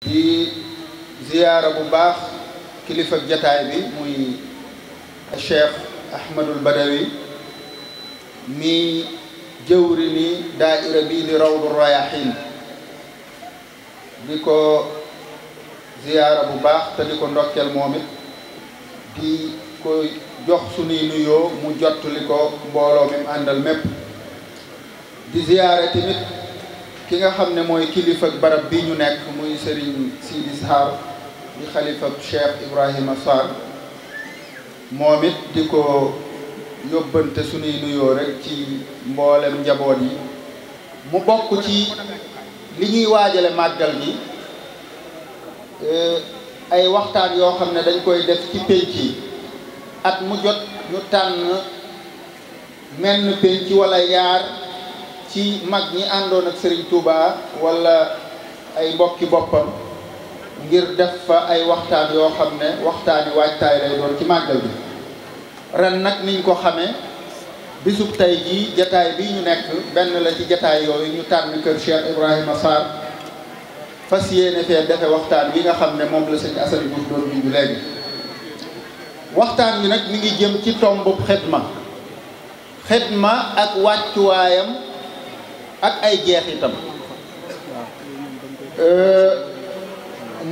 di ziyaara bu baax kilifa jataay bi muy Cheikh Ahmadul Badawi mi jëwri ni daaira bii di Rawdu Rayahin di ko ziyaara bu baax te di ko ndokkeel moom it di ko jox sunuy nuyoo mu jottali ko mbooloo mi mu àndal mépp di ziyaare tamit ki nga xam ne mooy kilifa barab bi ñu nekk muy Serigne Sidi Sarr di xalifa Cheikh Ibrahima Sarr moom it di ko yóbbante sunuy nuyoo rek ci mboolem njaboot yi mu bokk ci li ñuy waajale màggal gi ay waxtaan yoo xam ne dañ koy def ci pénc yi at mu jot ñu tànn menn pénc wala yaar ci mag ñi àndoon ak Serigne Touba wala ay mbokki boppam ngir def fa ay waxtaan yoo xam ne waxtaani waajtaay lay doon ci màggal bi ren nag niñ ko xamee bisub tey jii jataay bi ñu nekk benn la ci jataay yooyu ñu tànn kër Cheikh Ibrahima Sarr fas yéene fee defe waxtaan bi nga xam ne moom la sëñ Assane Diouf doon junj léegi waxtaan bi nag mi ngi jëm ci tombub xidma ak wàccuwaayam ak ay jeexitam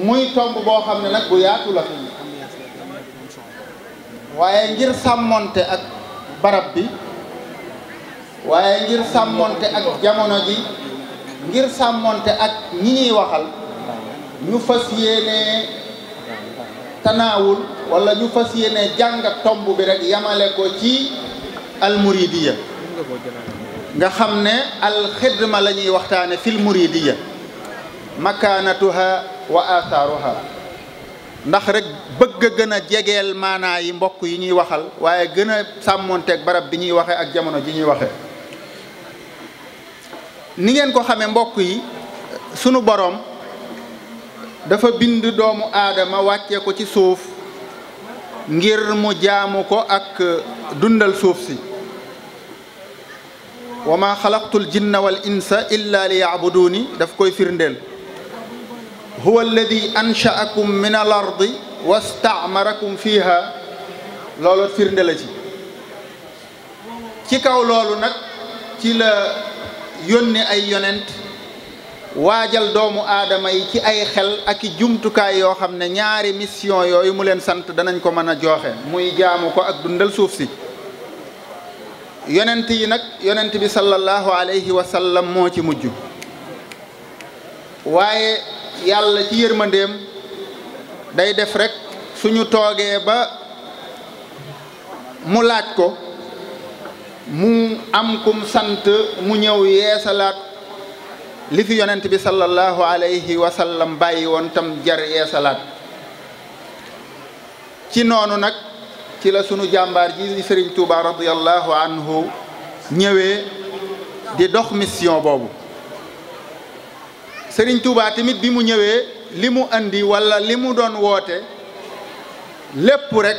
muy tomb boo xam ne nag bu yaatu la waaye ngir sàmmonte ak barab bi waaye ngir sàmmonte ak jamono ji ngir sàmmonte ak ñi ñuy waxal ñu fas yéene tanaawul wala ñu fas yéene jàngat tomb bi rek yamale ko ci almuridiya nga xam ne alxidma la ñuy waxtaane fil muridiya makaanatuha wa athaaruha ndax rek bëgg a gën a jegeel maanaa yi mbokk yi ñuy waxal waaye gën a sàmmonteeg barab bi ñuy waxe ak jamono ji ñuy waxe ni ngeen ko xamee mbokk yi sunu boroom dafa bind doomu aadama wàcce ko ci suuf ngir mu jaamu ko ak dundal suuf si wa ma xalaqtul jinna wal insa illa li yaabuduuni daf koy firndeel huwa alladi anshaakum min al ardi wastaamarakum fiha loolu firnde la ci kaw loolu nag ci la yónni ay yonent waajal doomu aadama yi ci ay xel ak i jumtukaay yoo xam ne ñaari mission yooyu mu leen sant danañ ko mën a joxe muy jaamu ko ak dundal suuf si yonent yi nag yonent bi sallallahu alayhi wa sallam moo ci mujj waaye yàlla ci yërmandeem day def rek suñu toogee ba mu laaj ko mu am kum sant mu ñëw yeesalaat li fi yonent bi sallallahu alayhi wa sallam bàyyi woon tam jar yeesalaat ci noonu nag ci la sunu jàmbaar ji Serigne Touba radiyallahu anhu ñëwee di dox mission boobu Serigne Touba tamit bi mu ñëwee li mu andi wala li mu doon woote lépp rek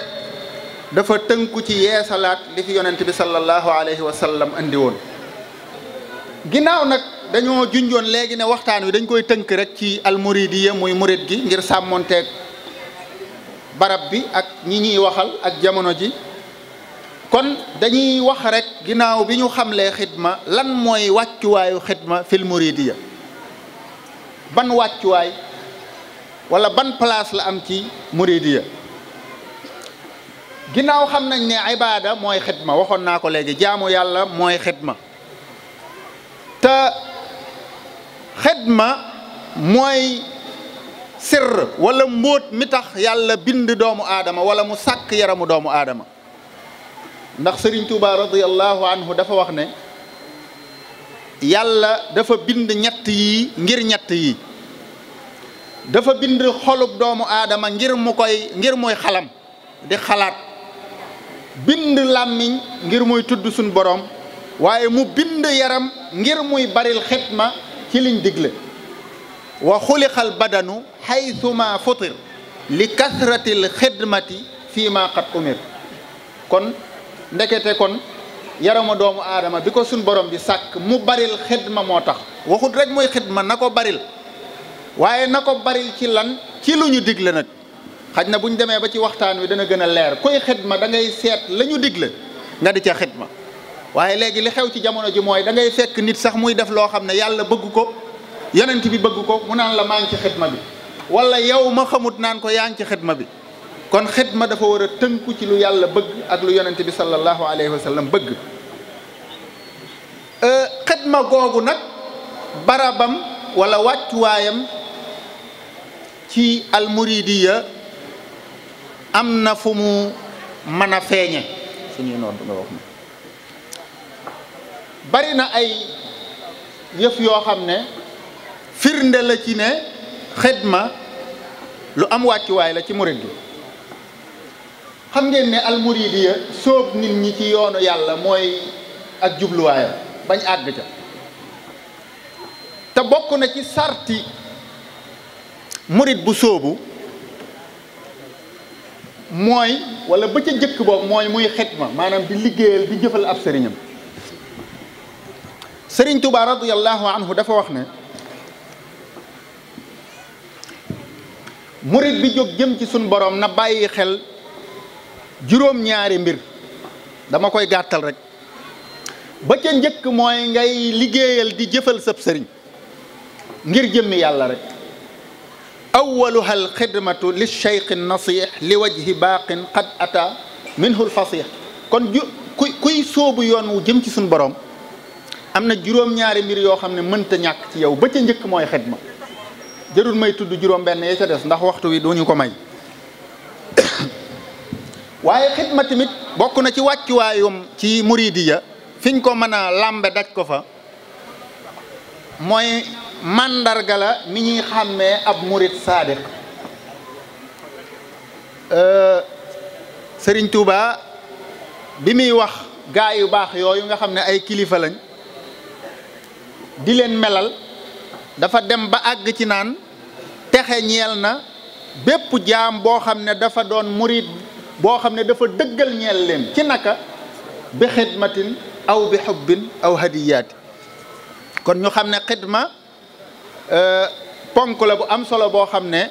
dafa tënku ci yeesalaat li fi yonent bi sallallahu alayhi wa sallam andi woon ginnaaw nag dañoo junjoon léegi ne waxtaan wi dañ koy tënk rek ci almuridiya muy murid gi ngir sàmmonteeg barab bi ak ñi ñuy waxal ak jamono ji kon dañuy wax rek ginnaaw bi ñu xamlee xidma lan mooy wàccuwaayu xidma fil muridiya ban wàccuwaay wala ban place la am ci muridiya ginnaaw xam nañ ne ibaada mooy xidma waxoon naa ko léegi jaamu yàlla mooy xidma te xidma mooy sirr wala mbóot mi tax yàlla bind doomu aadama wala mu sàkk yaramu doomu aadama ndax Serigne Touba radiyallahu anhu dafa wax ne yàlla dafa bind ñett yi ngir ñett yi dafa bind xolub doomu aadama ngir muy xalam di xalaat bind làmmiñ ngir muy tudd suñ borom waaye mu bind yaram ngir muy baril xidma ci liñ digle wa xuliqal badanu xaytuma futir li kasratil xidmati fii ma qad umir kon ndekete kon yaramu doomu aadama bi ko suñ borom di sàkk mu baril xidma moo tax waxut rek muy xidma na ko baril waaye na ko baril ci lan ci lu ñu digle nag. xaj na bu ñu demee ba ci waxtaan wi dana gën a leer kuy xidma da ngay seet la ñu digle nga di ca xidma waaye léegi li xew ci jamono ji mooy da ngay fekk nit sax muy def loo xam ne yàlla bëgg ko yonent bi bëgg ko mu naan la maa ngi ci xidma bi wala yow ma xamut naan ko yaa ngi ci xidma bi kon xidma dafa war a tënku ci lu yàlla bëgg ak lu yonent bi sallallahu alayhi wa sallam bëgg. xidma googu nag barabam wala wàccuwaayam ci almuridiya am na fu mu mën a feeñe suñuy noonu nga wax bari na ay yëf yoo xam ne firnde la ci ne xidma lu am wàccuwaay la ci murid gi. xam ngeen ne almuridiya sóob nit ñi ci yoonu yàlla mooy ak jubluwaayam bañ àgg ca te bokk na ci sarti murid bu sóobu mooy wala ba ca jëkk boobu mooy muy xidma maanaam di liggéeyal di jëfal ab sëriñam. Sëriñ Tuubaa radiyallahu anhu dafa wax ne murid bi jóg jëm ci sun borom na bàyyi xel juróom-ñaari mbir dama koy gàttal rek. ba ca njëkk mooy ngay liggéeyal di jëfal sab sëriñ ngir jëmmi yàlla rek. awaluha alxidmatu li cheikh nasih li wajhi baaqin qad ata minhu alfasih. kon kuy sóobu yoon wu jëm ci suñu borom am na juróom-ñaari mbir yoo xam ne mënta ñàkk ci yow ba ca njëkk mooy xidma. jërul may tudd juróom-benn ya ca des ndax waxtu wi duñu ko may waaye xidma tamit bokk na ci wàccuwaayum ci muridiya fiñ ko mën a làmbe daj ko fa mooy màndarga la mi ñuy xàmmee ab murid saadiq. Sëriñ Tuuba bi muy wax gaa yu baax yooyu nga xam ne ay kilifa lañ di leen melal dafa dem ba àgg ci naan texe ñeel na bépp jaam boo xam ne dafa doon murid boo xam ne dafa dëggal ñeel leen ci naka bi xidmatin aw bi xubbin aw hadiyaati. kon ñu xam ne xidma ponk la bu am solo boo xam ne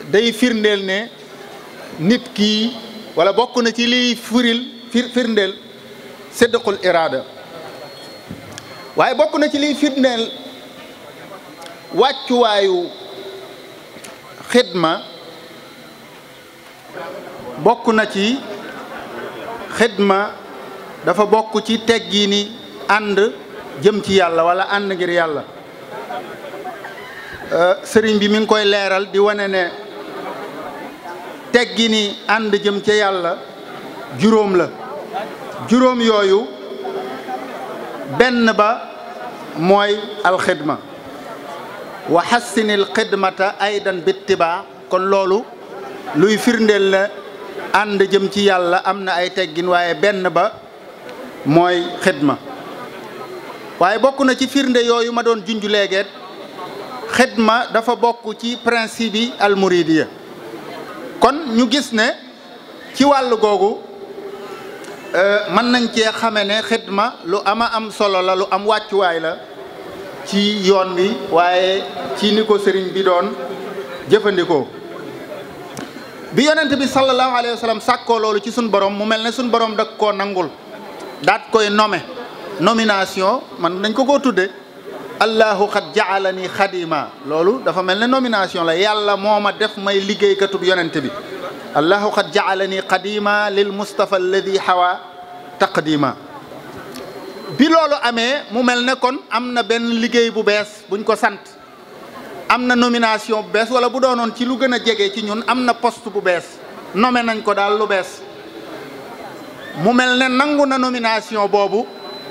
day firndeel ne nit kii wala bokk na ci liy firndeel sidqul iraada waaye bokk na ci liy firndeel wàccuwaayu xidma bokk na ci xidma dafa bokk ci teggiini ànd jëm ci yàlla wala ànd ngir yàlla. sëriñ bi mi ngi koy leeral di wane ne teggini ànd jëm ca yàlla juróom la. juróom yooyu benn ba mooy alxidma wa xassinil xidmata aydan bittibaa. kon loolu luy firndeel la ànd jëm ci yàlla am na ay teggin waaye benn ba mooy xidma. waaye bokk na ci firnde yooyu ma doon junj léegeet xidma dafa bokk ci principe yi almuridiya. kon ñu gis ne ci wàll googu mën nañ cee xame ne xidma lu ama am solo la lu am wàccuwaay la ci yoon bi waaye ci ni ko sëriñ bi doon jëfandikoo. bi yonent bi sallallahu alayhi wa sallam sàkkoo loolu ci suñ borom mu mel ne suñ borom dak koo nangul daat koy nomination man nañ ko tudde allahu xad jaalani xadima. loolu dafa mel ne nomination la yàlla moo ma def may liggéeykatub yonent bi. allahu xad jaalani xadima lil mustafa alladi hawa taqdima. bi loolu amee mu mel ne kon am na benn liggéey bu bees buñ ko sant am na nomination bu bees wala bu doonoon ci lu gën a jege ci ñun am na poste bu bees nommé nañ ko daal lu bees. mu mel ne nangu na nomination boobu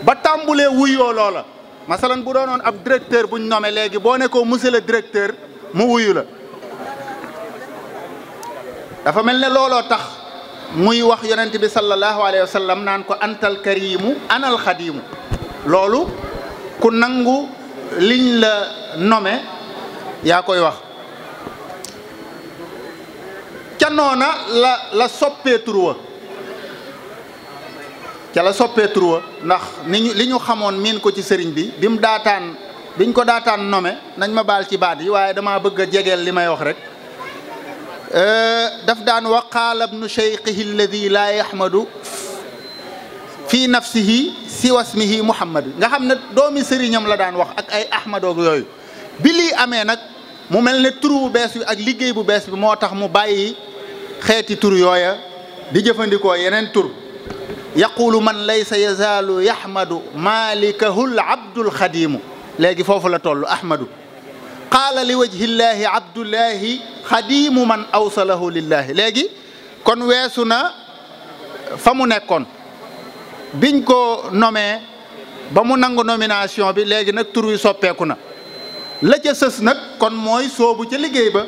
ba tàmbulee wuyoo loola. masalan bu doonoon ab directeur buñ nommé léegi boo ne ko monsieur le directeur mu wuyu la. dafa mel ne looloo tax muy wax yonent bi sallallahu alayhi wa sallam naan ko antal karimu anal xadimu. loolu ku nangu liñ la nommé yaa koy wax. ca noona la soppee tur wa ca la soppee tur wa ndax li ñu xamoon miin ko ci sëriñ bi bi mu daataan biñ ko daataan nome nañ ma baal ci baat yi waaye damaa bëgg a jegeel li may wax rek daf daan wa qaala ibnu cheikhihi alladi laa yaxmadu fi nafsihi siwa ismihi muhammad nga xam ne doomi sëriñam la daan wax ak ay ahmadoog yooyu bi lii amee nag mu mel ne tur bu bees bi ak liggéey bu bees bi moo tax mu bàyyi xeeti tur yooya di jëfandikoo yeneen tur yaqulu man laysa yazaalu yaxmadu malikahul abdul xadimu léegi foofu la toll ahmadu qaala li wajhillahi abdullahi xadimu man awsalahu lillahi léegi kon weesu na fa mu nekkoon biñ ko nommé ba mu nangu nomination bi léegi nag tur wi soppeeku na la ca sës nag kon mooy soobu ca liggéey ba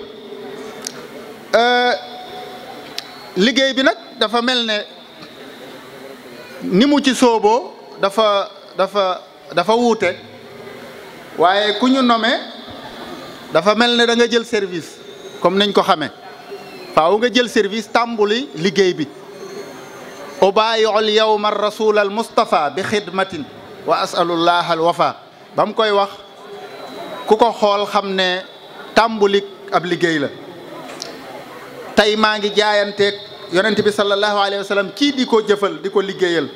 liggéey bi nag dafa mel ne ni mu ci sooboo dafa wuute waaye ku ñu nommé dafa mel ne da nga jël service comme niñ ko xamee faaw nga jël service tàmbuli liggéey bi ubayiul yawma rasul al mustafa bi xidmatin wa asalullah al wafa ba mu koy wax ku ko xool xam ne tàmbuli ab liggéey la tey maa ngi jaayanteeg yonent bi sallallahu alayhi wa sallam kii di ko jëfal di ko liggéeyal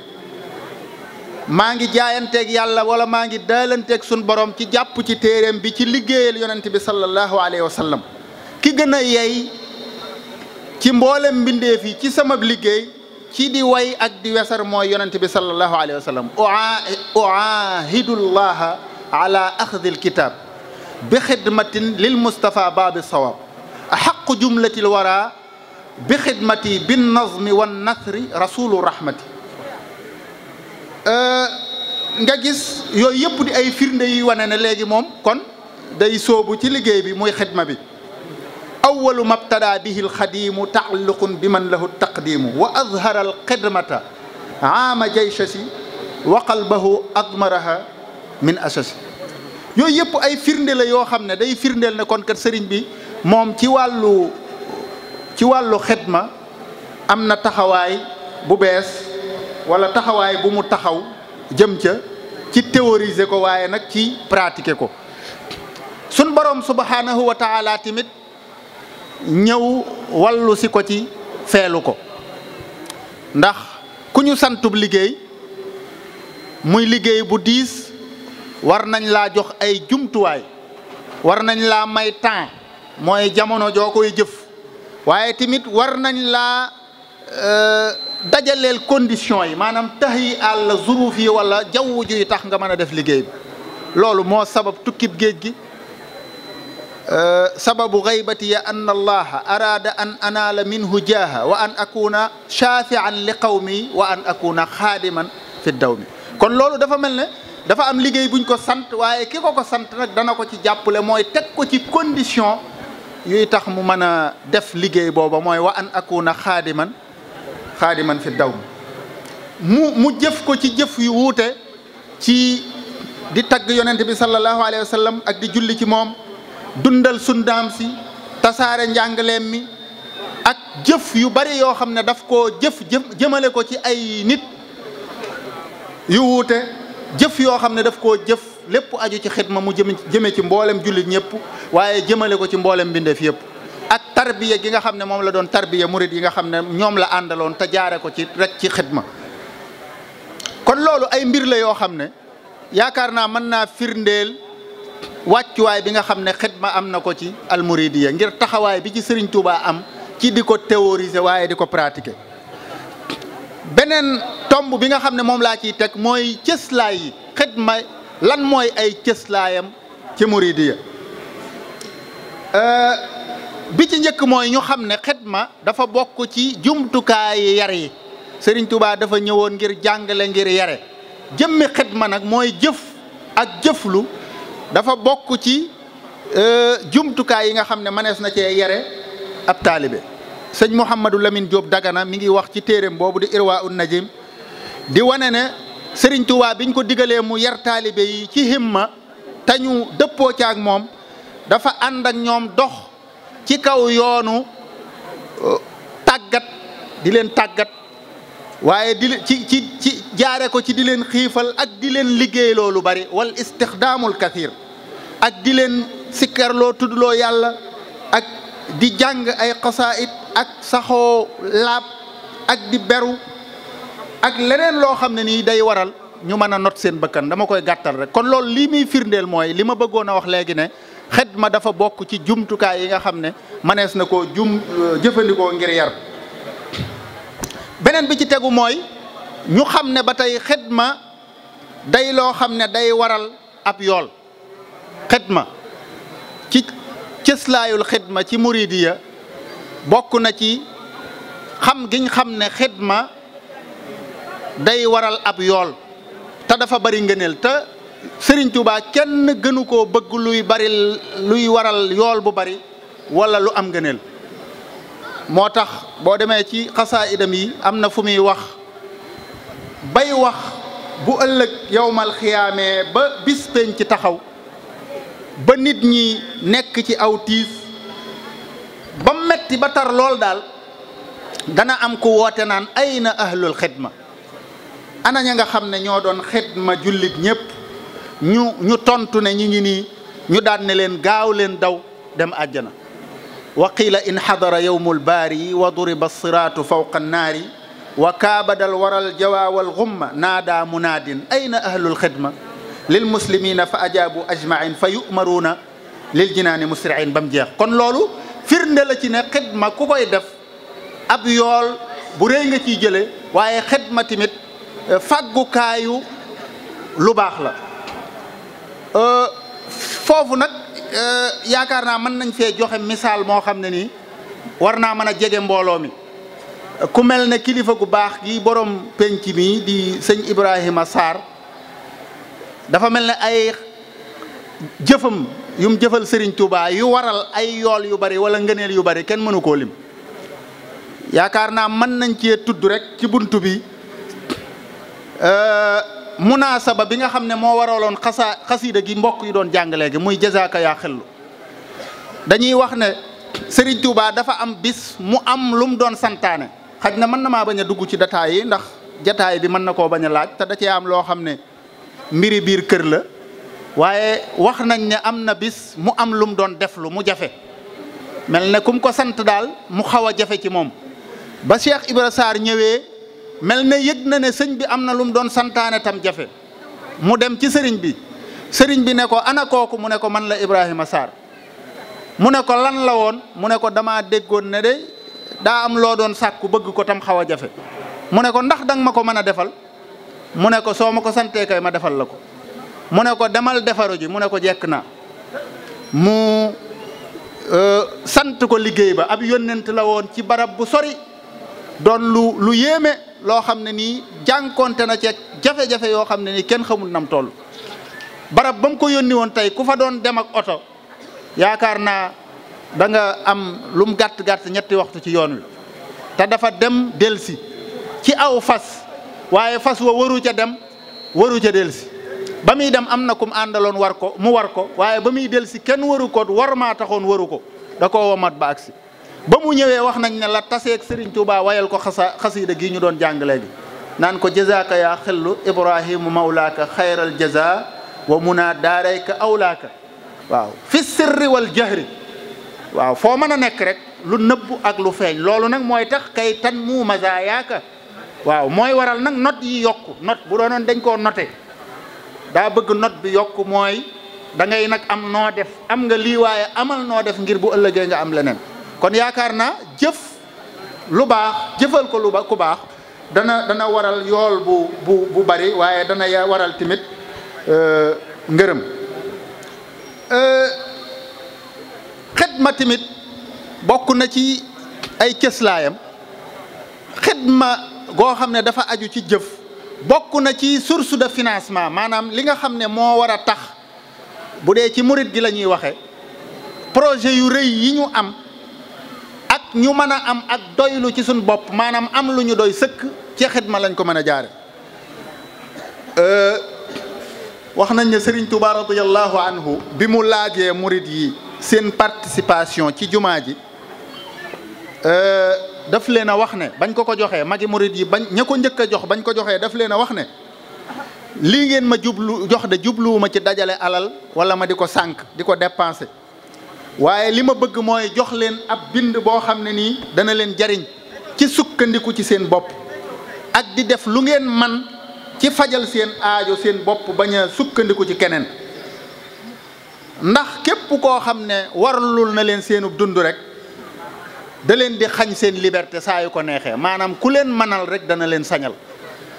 maa ngi jaayanteeg yàlla wala maa ngi daalanteeg sun borom ci jàpp ci téeréem bi ci liggéeyal yonent bi sallallahu alayhi wa sallam ki gën a yey ci mboolem mbindeef yi ci sama liggéey ci di way ak di wesar mooy yonent bi sallallahu alayhi wa sallam uahidullaha ala axdi alkitab bi xidmatin lil mustafa baabi sawab axaqu jumlatil wara bi xidmati bin nazmi wan nasri rasulu rahmati nga gis yooyu yëpp di ay firnde yi wane ne léegi moom kon day soobu ci liggéey bi muy xidma bi awalu mabtada bihi alxadimu taalluqun bi man lahu taqdimu wa azhara alxidmata aama jaysasi wa qalbahu admaraha min asasi yooyu yëpp ay firnde la yoo xam ne day firndeel ne kon kat sëriñ bi moom ci wàllu xidma am na taxawaay bu bees wala taxawaay bu mu taxaw jëm ca ci théoriser ko waaye nag ci pratiquer ko sun borom subhanahu wa taala tamit ñëw wallu si ko ci feelu ko ndax ku ñu santub liggéey muy liggéey bu diis war nañ laa jox ay jumtuwaay war nañ laa may temps mooy jamono joo koy jëf waaye tamit war nañ laa dajaleel conditions yi maanaam tax yi àll zuruf yi wala jaww juy tax nga mën a def liggéey bi loolu moo sabab tukkib géej gi sababu gaybati ya an allaha araada an anaala minhu jaaha wa an akuna shafian li qawmi wa an akuna xaadiman fi dawmi kon loolu dafa mel ne dafa am liggéey buñ ko sant waaye ki ko sant nag dana ko ci jàppale mooy teg ko ci condition yuy tax mu mën a def liggéey booba mooy wa an akuna xaadiman fi daw mu jëf ko ci jëf yu wuute ci di tagg yonent bi sallallahu alayhi wa sallam ak di julli ci moom dundal sundaam si tasaare njàngaleem mi ak jëf yu bari yoo xam ne daf koo jëmale ko ci ay nit yu wuute jëf yoo xam ne daf koo jëf lépp aju ci xidma mu jëme ci mboolem jullit ñëpp waaye jëmale ko ci mboolem mbindeef yëpp ak tarbiya gi nga xam ne moom la doon tarbiya murid yi nga xam ne ñoom la àndaloon te jaare ko ci rek ci xidma kon loolu ay mbir la yoo xam ne yaakaar naa mën naa firndeel wàccuwaay bi nga xam ne xidma am na ko ci almuridiya ngir taxawaay bi ci Serigne Touba am ci di ko théoriser waaye di ko pratiquer beneen tomb bi nga xam ne moom laa ciy teg mooy cëslaay yi xidma lan mooy ay cëslaayam ci muridiya bi ci njëkk mooy ñu xam ne xidma dafa bokk ci jumtukaayi yar yi Serigne Touba dafa ñëwoon ngir jàngale ngir yare jëmmi xidma nag mooy jëf ak jëflu dafa bokk ci jumtukaay yi nga xam ne mënees na cee yare ab taalibe sëñ Mouhamadou Lamine Diop Dagana mi ngi wax ci téeréem boobu di Irwa un Najim di wane ne Serigne Touba biñ ko digalee mu yar taalibe yi ci himma te ñu dëppoo ci ak moom dafa ànd ak ñoom dox ci kaw yoonu tàggat di leen tàggat waaye ci jaare ko ci di leen xiifal ak di leen liggéey loolu bari wal istixdaamul kathir ak di leen sikkarloo tuddloo yàlla ak di jàng ay xasaayid ak saxoo laab ak di beru ak leneen loo xam ne nii day waral ñu mën a not seen bakkan. dama koy gàttal rek kon loolu lii muy firndeel mooy li ma bëggoon a wax léegi ne xidma dafa bokk ci jumtukaay yi nga xam ne manees na koo jëfandikoo ngir yar. beneen bi ci tegu mooy ñu xam ne ba tey xidma day loo xam ne day waral ab yool. xidma ci cëslaayul xidma ci muridiya bokk na ci xam giñ xam ne xidma day waral ab yool te dafa bari ngëneel te Sëriñ Tuubaa kenn gënu koo bëgg luy waral yool bu bari wala lu am ngëneel. moo tax boo demee ci xasaayidam yi am na fu muy wax bay wax bu ëllëg yowmal xiyaamee ba bis penc ci taxaw ba nit ñi nekk ci aw tiis ba metti ba tar lool daal dana am ku woote naan ayna ahlul xidma ana ña nga xam ne ñoo doon xidma jullit ñépp ñu tontu ne ñi ngi nii ñu daan ne leen gaaw leen daw dem àjjana. wa qiila in xadara yowmul baari wa duriba siraatu fawqa annaari wa kaabadal waral jawaawal gumma naada munaadin ayna ahlul xidma lil muslimina fa ajaabu ajmain fa yu'maruuna lil jinaani musriin ba mu jeex. kon loolu firnde la ci ne xidma ku koy def ab yool bu rëy nga ciy jële waaye xidma tamit fàggukaayu lu baax la. foofu nag yaakaar naa mën nañ fee joxe misaal moo xam ne nii war naa mën a jege mbooloo mi ku mel ne kilifa gu baax gi borom penc mi di sëñ Ibrahima Sarr dafa mel ne ay jëfam yum jëfal Serigne Touba yu waral ay yool yu bari wala ngëneel yu bari kenn mënu koo lim. yaakaar naa mën nañ cee tudd rek ci buntu bi munaasaba bi nga xam ne moo waraloon xasiida gi mbokk yi doon jàng léegi muy jazaaka yaa xellu. dañuy wax ne Serigne Touba dafa am bis mu am lu mu doon santaane xaj na mën na maa bañ a dugg ci détails yi ndax jataay bi mën na koo bañ a laaj te da cee am loo xam ne mbiri biir kër la waaye wax nañ ne am na bis mu am lu mu doon def lu mu jafe mel ne kum ko sant daal mu xaw a jafe ci moom ba Cheikh Ibra Sarr ñëwee mel ne yëg na ne sëñ bi am na lu mu doon santaane tam jafe mu dem ci sëriñ bi ne ko ana kooku mu ne ko man la Ibrahima Sarr mu ne ko lan la woon mu ne ko damaa déggoon ne de daa am loo doon sàkku bëgg ko tam xaw a jafe mu ne ko ndax danga ma ko mën a defal mu ne ko soo ma ko santee kay ma defal la ko mu ne ko demal defaru ji mu ne ko jekk naa mu sant ko liggéey ba ab yónnent la woon ci barab bu sori doon lu yéeme loo xam ne nii jànkonte na ceeg jafe-jafe yoo xam ne nii kenn xamul nam toll barab ba mu ko yónni woon tey ku fa doon dem ak oto yaakaar naa da nga am lu mu gàtt-gàtt ñetti waxtu ci yoon wi te dafa dem delsi ci aw fas waaye fas wa waru ca dem waru ca delsi ba muy dem am na kum àndaloon war ko waaye ba muy delsi kenn waru ko war maa taxoon waru ko da koo womat ba agsi ba mu ñëwee wax nañ ne la taseeg Serigne Touba wayal ko xasiida gi ñu doon jàng léegi naan ko jazaaka yaa xellu ibrahimu mawlaaka xayral jaza wa muna daarayka awlaaka waaw fi sirri wal jahri waaw foo mën a nekk rek lu nëbbu ak lu feeñ loolu nag mooy tax kay tan mu mazaayaaka waaw mooy waral nag not yi yokku not bu doonoon dañ koo noté daa bëgg not bi yokku mooy da ngay nag am noo def am nga lii waaye amal noo def ngir bu ëllëgee nga am leneen kon yaakaar naa jëf lu baax jëfal ko ku baax dana waral yool bu bari waaye dana waral tamit ngërëm xidma tamit bokk na ci ay cëslaayam xidma goo xam ne dafa aju ci jëf bokk na ci source de financement maanaam li nga xam ne moo war a tax bu dee ci murit gi la ñuy waxe projet yu rëy yi ñu am ak ñu mën a am ak doylu ci suñ bopp maanaam am lu ñu doy sëkk ci xidma lañ ko mën a jaare wax nañ ne Serigne Touba radiyallahu anhu bi mu laajee murit yi seen participation ci jumaa ji daf leen a wax ne bañ ko joxee magi murit yi bañ ña ko njëkk a jox bañ ko joxee daf leen a wax ne lii ngeen ma jox de jubluwuma ci dajale alal wala ma di ko sànq di ko dépenser waaye li ma bëgg mooy jox leen ab bind boo xam ne nii dana leen jariñ ci sukkandiku ci seen bopp ak di def lu ngeen man ci fajal seen aajo seen bopp bañ a sukkandiku ci keneen ndax képp koo xam ne warlul na leen seenub dund rek da leen di xañ seen liberté saa yu ko neexee maanaam ku leen mënal rek dana leen sañal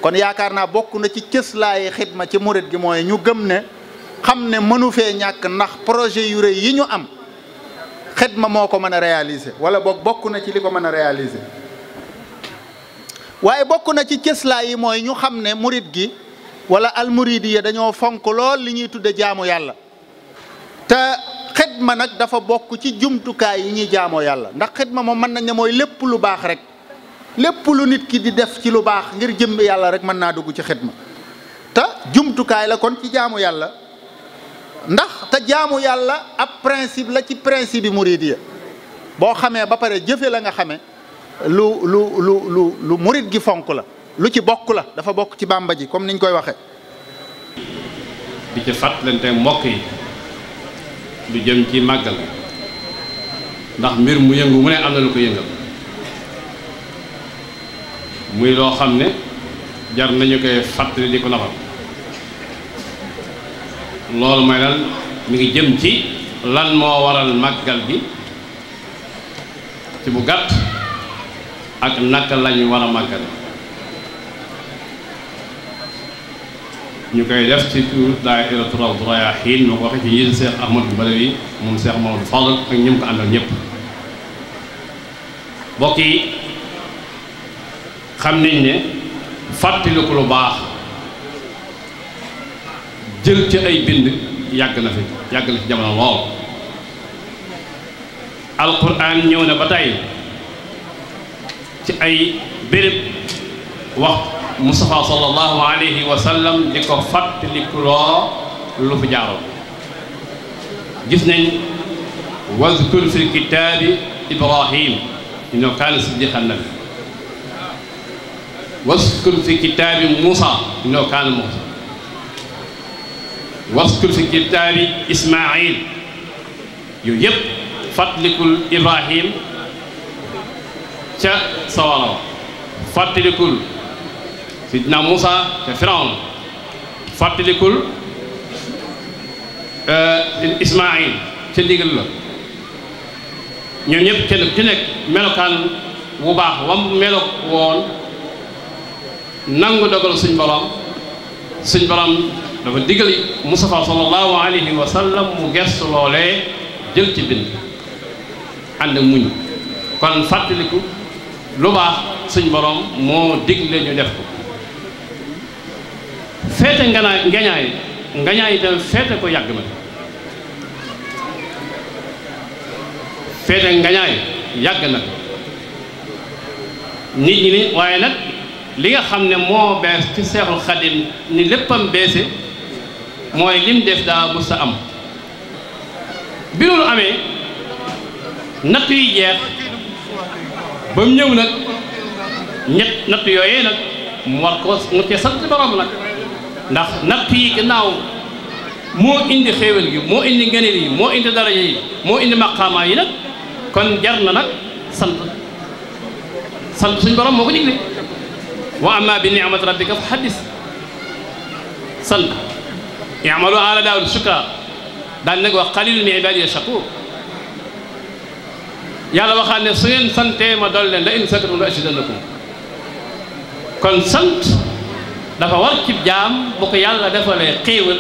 kon yaakaar naa bokk na ci cëslaayi xidma ci murit gi mooy ñu gëm ne xam ne mënu fee ñàkk ndax projet yu rëy yi ñu am xidma moo ko mën a réaliser wala boog bokk na ci li ko mën a réaliser waaye bokk na ci cëslaay yi mooy ñu xam ne murit gi wala almuridiya dañoo fonk lool li ñuy tudde jaamu yàlla te xidma nag dafa bokk ci jumtukaay yi ñuy jaamoo yàlla ndax xidma moom mën nañ ne mooy lépp lu baax rek lépp lu nit ki di def ci lu baax ngir jëmm yàlla rek mën naa dugg ci xidma te jumtukaay la kon ci jaamu yàlla ndax te jaamu yàlla ab principe la ci principe yi muridiya boo xamee ba pare jëfe la nga xamee lu murid gi fonk la lu ci bokk la dafa bokk ci bàmba ji comme niñ koy waxee. di ci fàttalante mbokk yi lu jëm ci màggal ndax mbir mu yëngu mu ne am na lu ko yëngal muy loo xam ne jar nañu koy fàttali di ko nafal loolu mooy lan mi ngi jëm ci lan moo waral màggal gi ci bu gàtt ak naka lañu war a màggal ñu koy def ci tur daayiratu Rawdu Rayaahiin moo ko waxee ci njiitu Cheikh Ahmadou Badawi moom Cheikh Mamadou Fadal ak ñi mu ko àndal ñëpp mbokk yi xam nañ ne fàttaliku lu baax jël ci ay bind yàgg na ci jamono lool alquran ñëw na ba tey ci ay béréb wax Mustafa sallallahu alayhi wa sallam di ko fàttalikuloo lu fi jaaroon gis nañ wazkur fi kitaabi Ibrahim innahu kaana siddiqan nabiyya wazkur fi kitaabi Muusa innahu kaana mukhtaran waskur fi kitaabi Ismaayil yooyu yëpp fàttalikul Ibrahim ca sawara fàttalikul sidna Muusa ca Firawna fàttalikul Ismaayil ca ndigal la ñoom ñëpp kenn ku nekk melokaan wu baax wam melok woon nangu dogal suñ borom dafa digal Mustafa sallallahu alayhi wa sallam mu gestu loolee jël ci bind ànd ak muñ kon fàttaliku lu baax suñ borom moo digle ñu def ko feete ngañaay itam feete ko yàgg na feete ngañaay yàgg na nit ñi ni waaye nag li nga xam ne moo bees ci Seexul Xadim ni léppam beese mooy lim def daa mës a am bi loolu amee natt yi jeex ba mu ñëw nag natt yooyee nag mu war ko mu cee sant borom nag ndax natt yi gannaaw moo indi xéewal gi moo indi ngëneel yi moo indi daraja yi moo indi maqaama yi nag kon jar na nag sant suñ borom moo ko digle wa amma bi ni'mati rabbika fa haddis sant i'malu ala daawuda shukra daan nag wax qalilun min ibadiya shakur yàlla waxaat ne su ngeen santee ma dool leen la in shakartum la azidannakum kon sant dafa war ci jaam bu ko yàlla defalee xéewal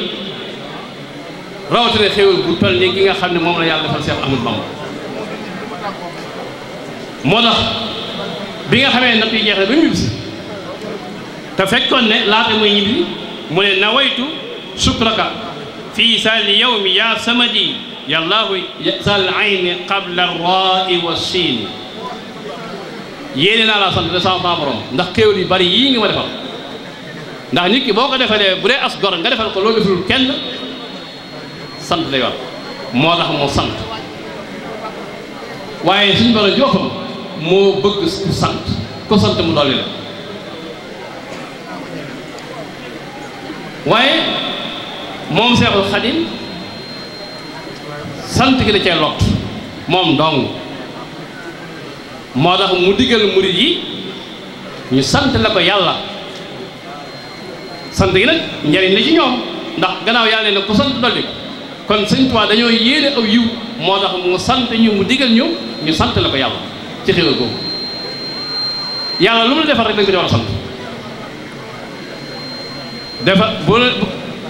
rawatina xéewal bu toll nii gi nga xam ne moom la yàlla defal Seex Ahmadu Bamba moo tax bi nga xamee natt yi jeex na ba ñibbisi te fekkoon ne laata muy ñibbi mu ne nawaytu sukraka fii sali yawmi ya samadi yallaahu sal ayni qabla rai wa siin yéene naa laa sant de sama borom ndax xéewal yu bari yii nga ma defal ndax nit ki boo ko defalee bu dee as gor nga defal ko loolu defalul kenn sant lay wax moo tax moo sant waaye suñu borom joxam moo bëgg ku sant mu dolli la waaye moom Seexul Xadim sant gi da cee lot moom dong moo tax mu digal murid yi ñu sant la ko yàlla sant gi nag njariñ la ci ñoom ndax gannaaw yàlla ne ku sant dolli kon Sëñ Tuubaa dañoo yéene aw yiw moo tax mu sant ñu mu digal ñu sant la ko yàlla ci xéwal googu yàlla lu mu la defal rek dañ ko ci war a sant dafa bu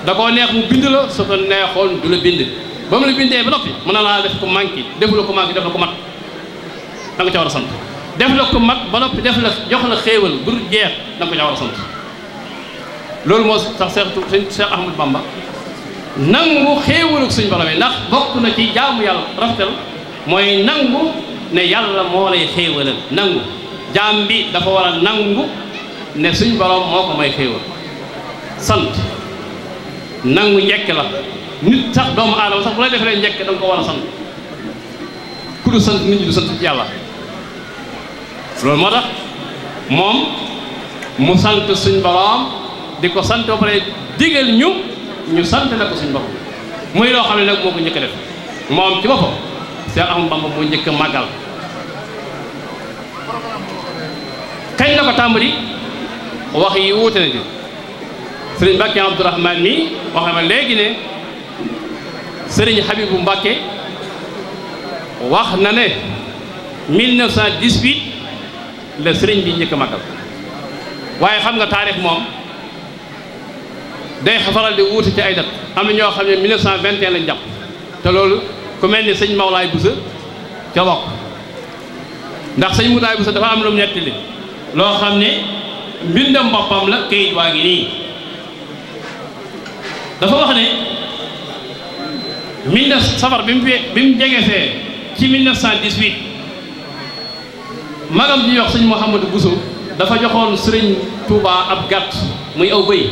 da koo neex mu bind la su ko neexoon du la bind ba mu la bindee ba noppi mën na laa def ko manqué defu la ko manqué def la ko mat da nga ca war a sant def la ko mat ba noppi def la jox la xéewal bu dul jeex da nga ko ca war a sant loolu moo tax Cheikh Ahmadou Bamba nangu xéewaluk suñ borom yi ndax bokk na ci jaamu yàlla rafetal mooy nangu ne yàlla moo lay xéewalal nangu jaam bi dafa war a nangu ne suñ borom moo ko may xéewal sant nangu njekk la nit sax doomu aadama sax bu lay defee njekk da nga ko war a sant ku du sant nit ñi du sant ci yàlla loolu moo tax moom mu sant suñ borom di ko sant ba pare digal ñu sant la ko suñ borom muy loo xam ne nag moo ko njëkk a def moom ci boppam Cheikh Ahmadou Bamba moo njëkk a màggal kañ la ko tàmbali wax yi wuute na ci sëriñ Mbàkke Abdourahmane mi wax na ma léegi ne sëriñ Habibu Mbàkke wax na ne 1918 la sëriñ bi njëkk a màggal waaye xam nga taarix moom day faral di wuute ci ay dat am na ñoo xam ne 1921 lañ jàpp te loolu ku mel ni sëñ Mawlaay Busa ca bokk ndax sëñ Mawlaay Busa dafa am lu mu nettali loo xam ne mbindam boppam la kayit waa ngi nii dafa wax ne 19 safar bi mu jegesee ci 1918 magam ji wax sëñ Mouhamadou Bousso dafa joxoon sëriñ Touba ab gàtt muy aw bëy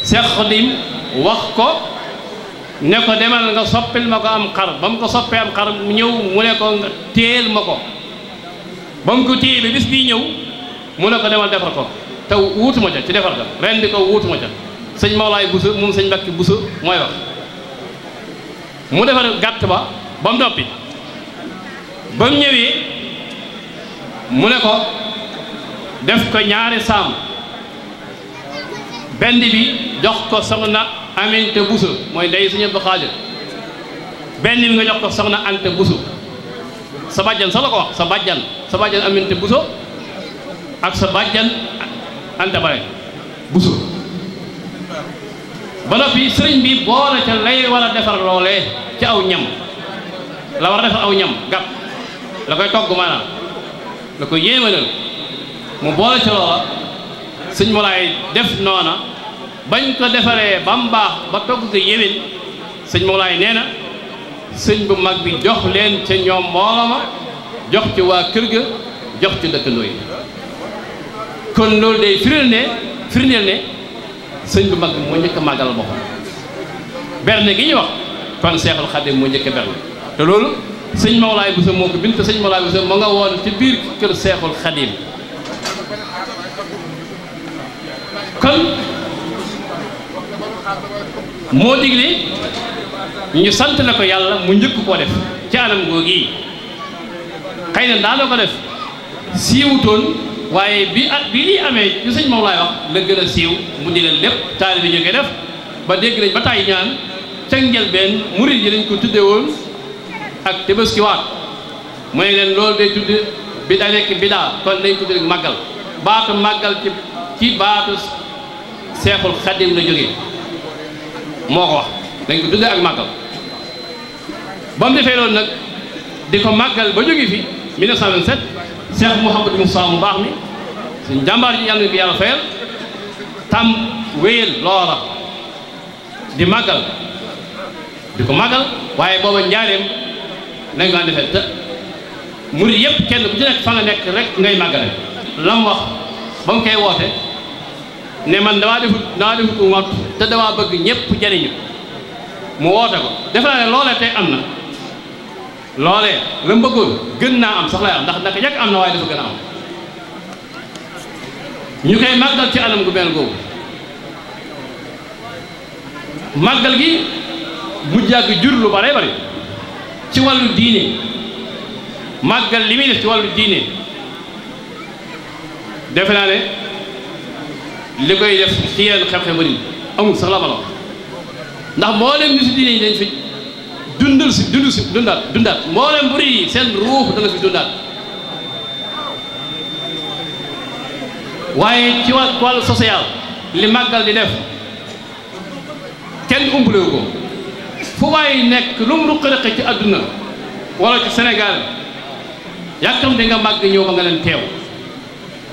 Cheikh Khadim wax ko ne ko demal nga soppil ma ko am xar ba mu ko soppee am xar mu ñëw mu ne ko nga téel ma ko ba mu ko téye ba bis bii ñëw mu ne ko demal defar ko te wuutuma ca ci defar ka ren di ko wuutuma ca sëñ Mawlaay Bousso moom sëñ Mbàkke Bousso mooy wax mu defar gàtt ba ba mu noppi ba mu ñëwee mu ne ko def ko ñaari saam benn bi jox ko soxna Aminta Bousso mooy ndey sëñ Abdu Xaadir benn bi nga jox ko soxna Anta Bousso sa bàjjan sax la ko wax sa bàjjan Aminta Bousso ak sa bàjjan Anta Bare Bousso ba noppi sëriñ bi boole ca lay war a defar loolee ci aw ñam la war a defar aw ñam gàpp la koy togg maanaam la koy yéemanal mu boole ca loola sëñ Mawlaay def noona bañ ko defaree ba mu baax ba togg ko yéwén sëñ Mawlaay nee na sëñ bu mag bi jox leen ca ñoom mbooloo ma jox ci waa kër ga jox ci dëkkandoo yi kon loolu day firndeel ne sëñ bu mag bi moo njëkk a màggal boppam berne gi ñuy wax kon Seexul Xadim moo njëkk a berne te loolu sëñ Mawlaay Bousso moo ko bind te sëñ Mawlaay Bousso moo nga woon ci biir kër Seexul Xadim kon moo digle ñu sant la ko yàlla mu njëkk koo def ci anam googu yi xëy na daana ko def siiwutoon waaye bi lii amee ci sëñ Mawlaay wax la gën a siiw mu digal lépp taalibe bi ñu koy def ba dégg nañ ba tàyyi ñaan ca njëlbeen murid yi dañ ko tudde woon ak Tabaskiwaat mu ne leen loolu day tudde bidaa nekk bidaa kon dañ tudde rek màggal baatu màggal ci baatu Seexul Xadim la jógee moo ko wax dañ ko tudde ak màggal ba mu defee loolu nag di ko màggal ba jóge fi 1927 Cheikh Mouhamadou Moussa mu baax mi suñ jàmbaar ji yàlla ko yàlla fayal tam wéyal loola di màggal di ko màggal waaye booba njaareem nañ ko daan defee te murid yëpp kenn ku ci nekk fa nga nekk rek ngay màggale lam wax ba mu koy woote ne man damaa defut ngott te damaa bëgg ñëpp jariñu mu woote ko defe naa ne loolee tey am na loolee la mu bëggoon gën naa am sax lay am ndax naka yàgg am na waaye dafa gën a am ñu koy màggal ci anam gu mel googu màggal gi mu jàgg jur lu bare bari ci wàllu diine màggal li muy def ci wàllu diine defe naa ne li koy def ci yenn xew-xew bari amul sax la ma la wax ndax mboolem ni si diine yi dañ fi dundaat mboolem buri yi seen ruux dana fi dundaat waaye ci wàllu social li màggal di def kenn umbalewu ko fu waaye nekk lu mu ruqi-ruqi ci àdduna wala ci Sénégal yàkkam di nga màgg ñëw ba nga leen teew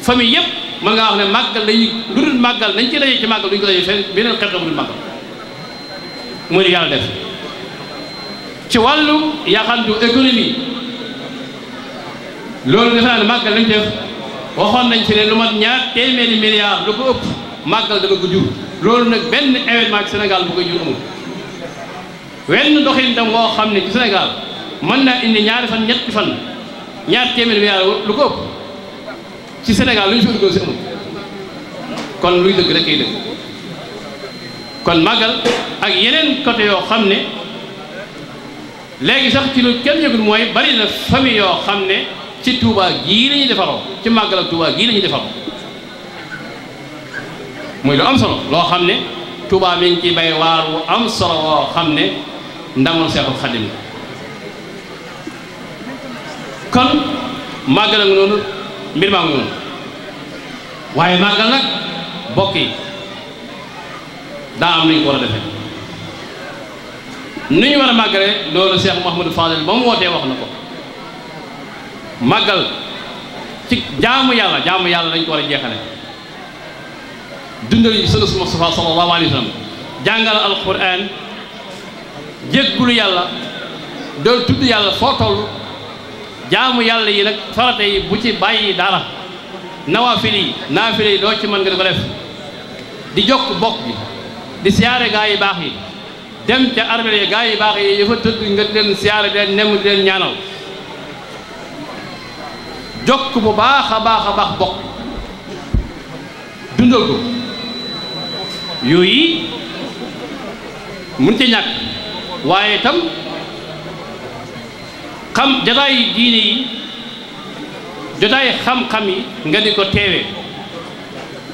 famille yépp mën ngaa wax ne màggal dañuy lu dul màggal dañ ci daje ci màggal duñ ko daje fenn beneen xeet bu dul màggal muy li yàlla def ci wàllu yaxantu économie loolu defe naa ne màggal lañ def waxoon nañ fi ne lu mat ñaar téeméeri milliards lu ko ëpp màggal dana ko jur loolu nag benn événement ci Sénégal bu koy jur amul wenn doxin tam woo xam ne ci Sénégal mën naa indi ñaari fan ñetti fan ñaar téeméeri milliards lu ko ëpp ci Sénégal lu ñu fi organisé amul kon luy dëgg rek kay dëgg kon màggal ak yeneen côté yoo xam ne léegi sax ci lu kenn yëgul mooy bari na famille yoo xam ne ci Touba gii la ñuy defaroo ci màggal ak Touba gii la ñuy defaroo muy lu am solo loo xam ne Touba mi ngi ciy bay waar wu am solo woo xam ne ndamul Seexul Xadim la kon màggal ak noonu mbir maa ngi noonu waaye màggal nag bokk yi daa am nañu ko war a defee nu ñu war a màggale loolu Cheikh Mouhamadou Fadel ba mu wootee wax na ko màggal ci jaamu yàlla lañ ko war a jeexale dundal yi sunna Mustafa sallallahu alayhi wa sallam jàngal alquran jéggulu yàlla dool tudd yàlla foo toll jaamu yàlla yi nag farata yi bu ci bàyyi dara nawaafil yi doo ci mën nga di ko def di jokk bokk bi di siyaare gaa yi baax yi dem ca armeel yi gaa yi baax yi yëfa tëdd nga di leen siyaare di leen nem di leen ñaanal jokk bu baax a baax bokk dundal ko yooyu mun ci ñàkk waaye itam xam jotaay diine yi jotaay xam-xam yi nga di ko teewee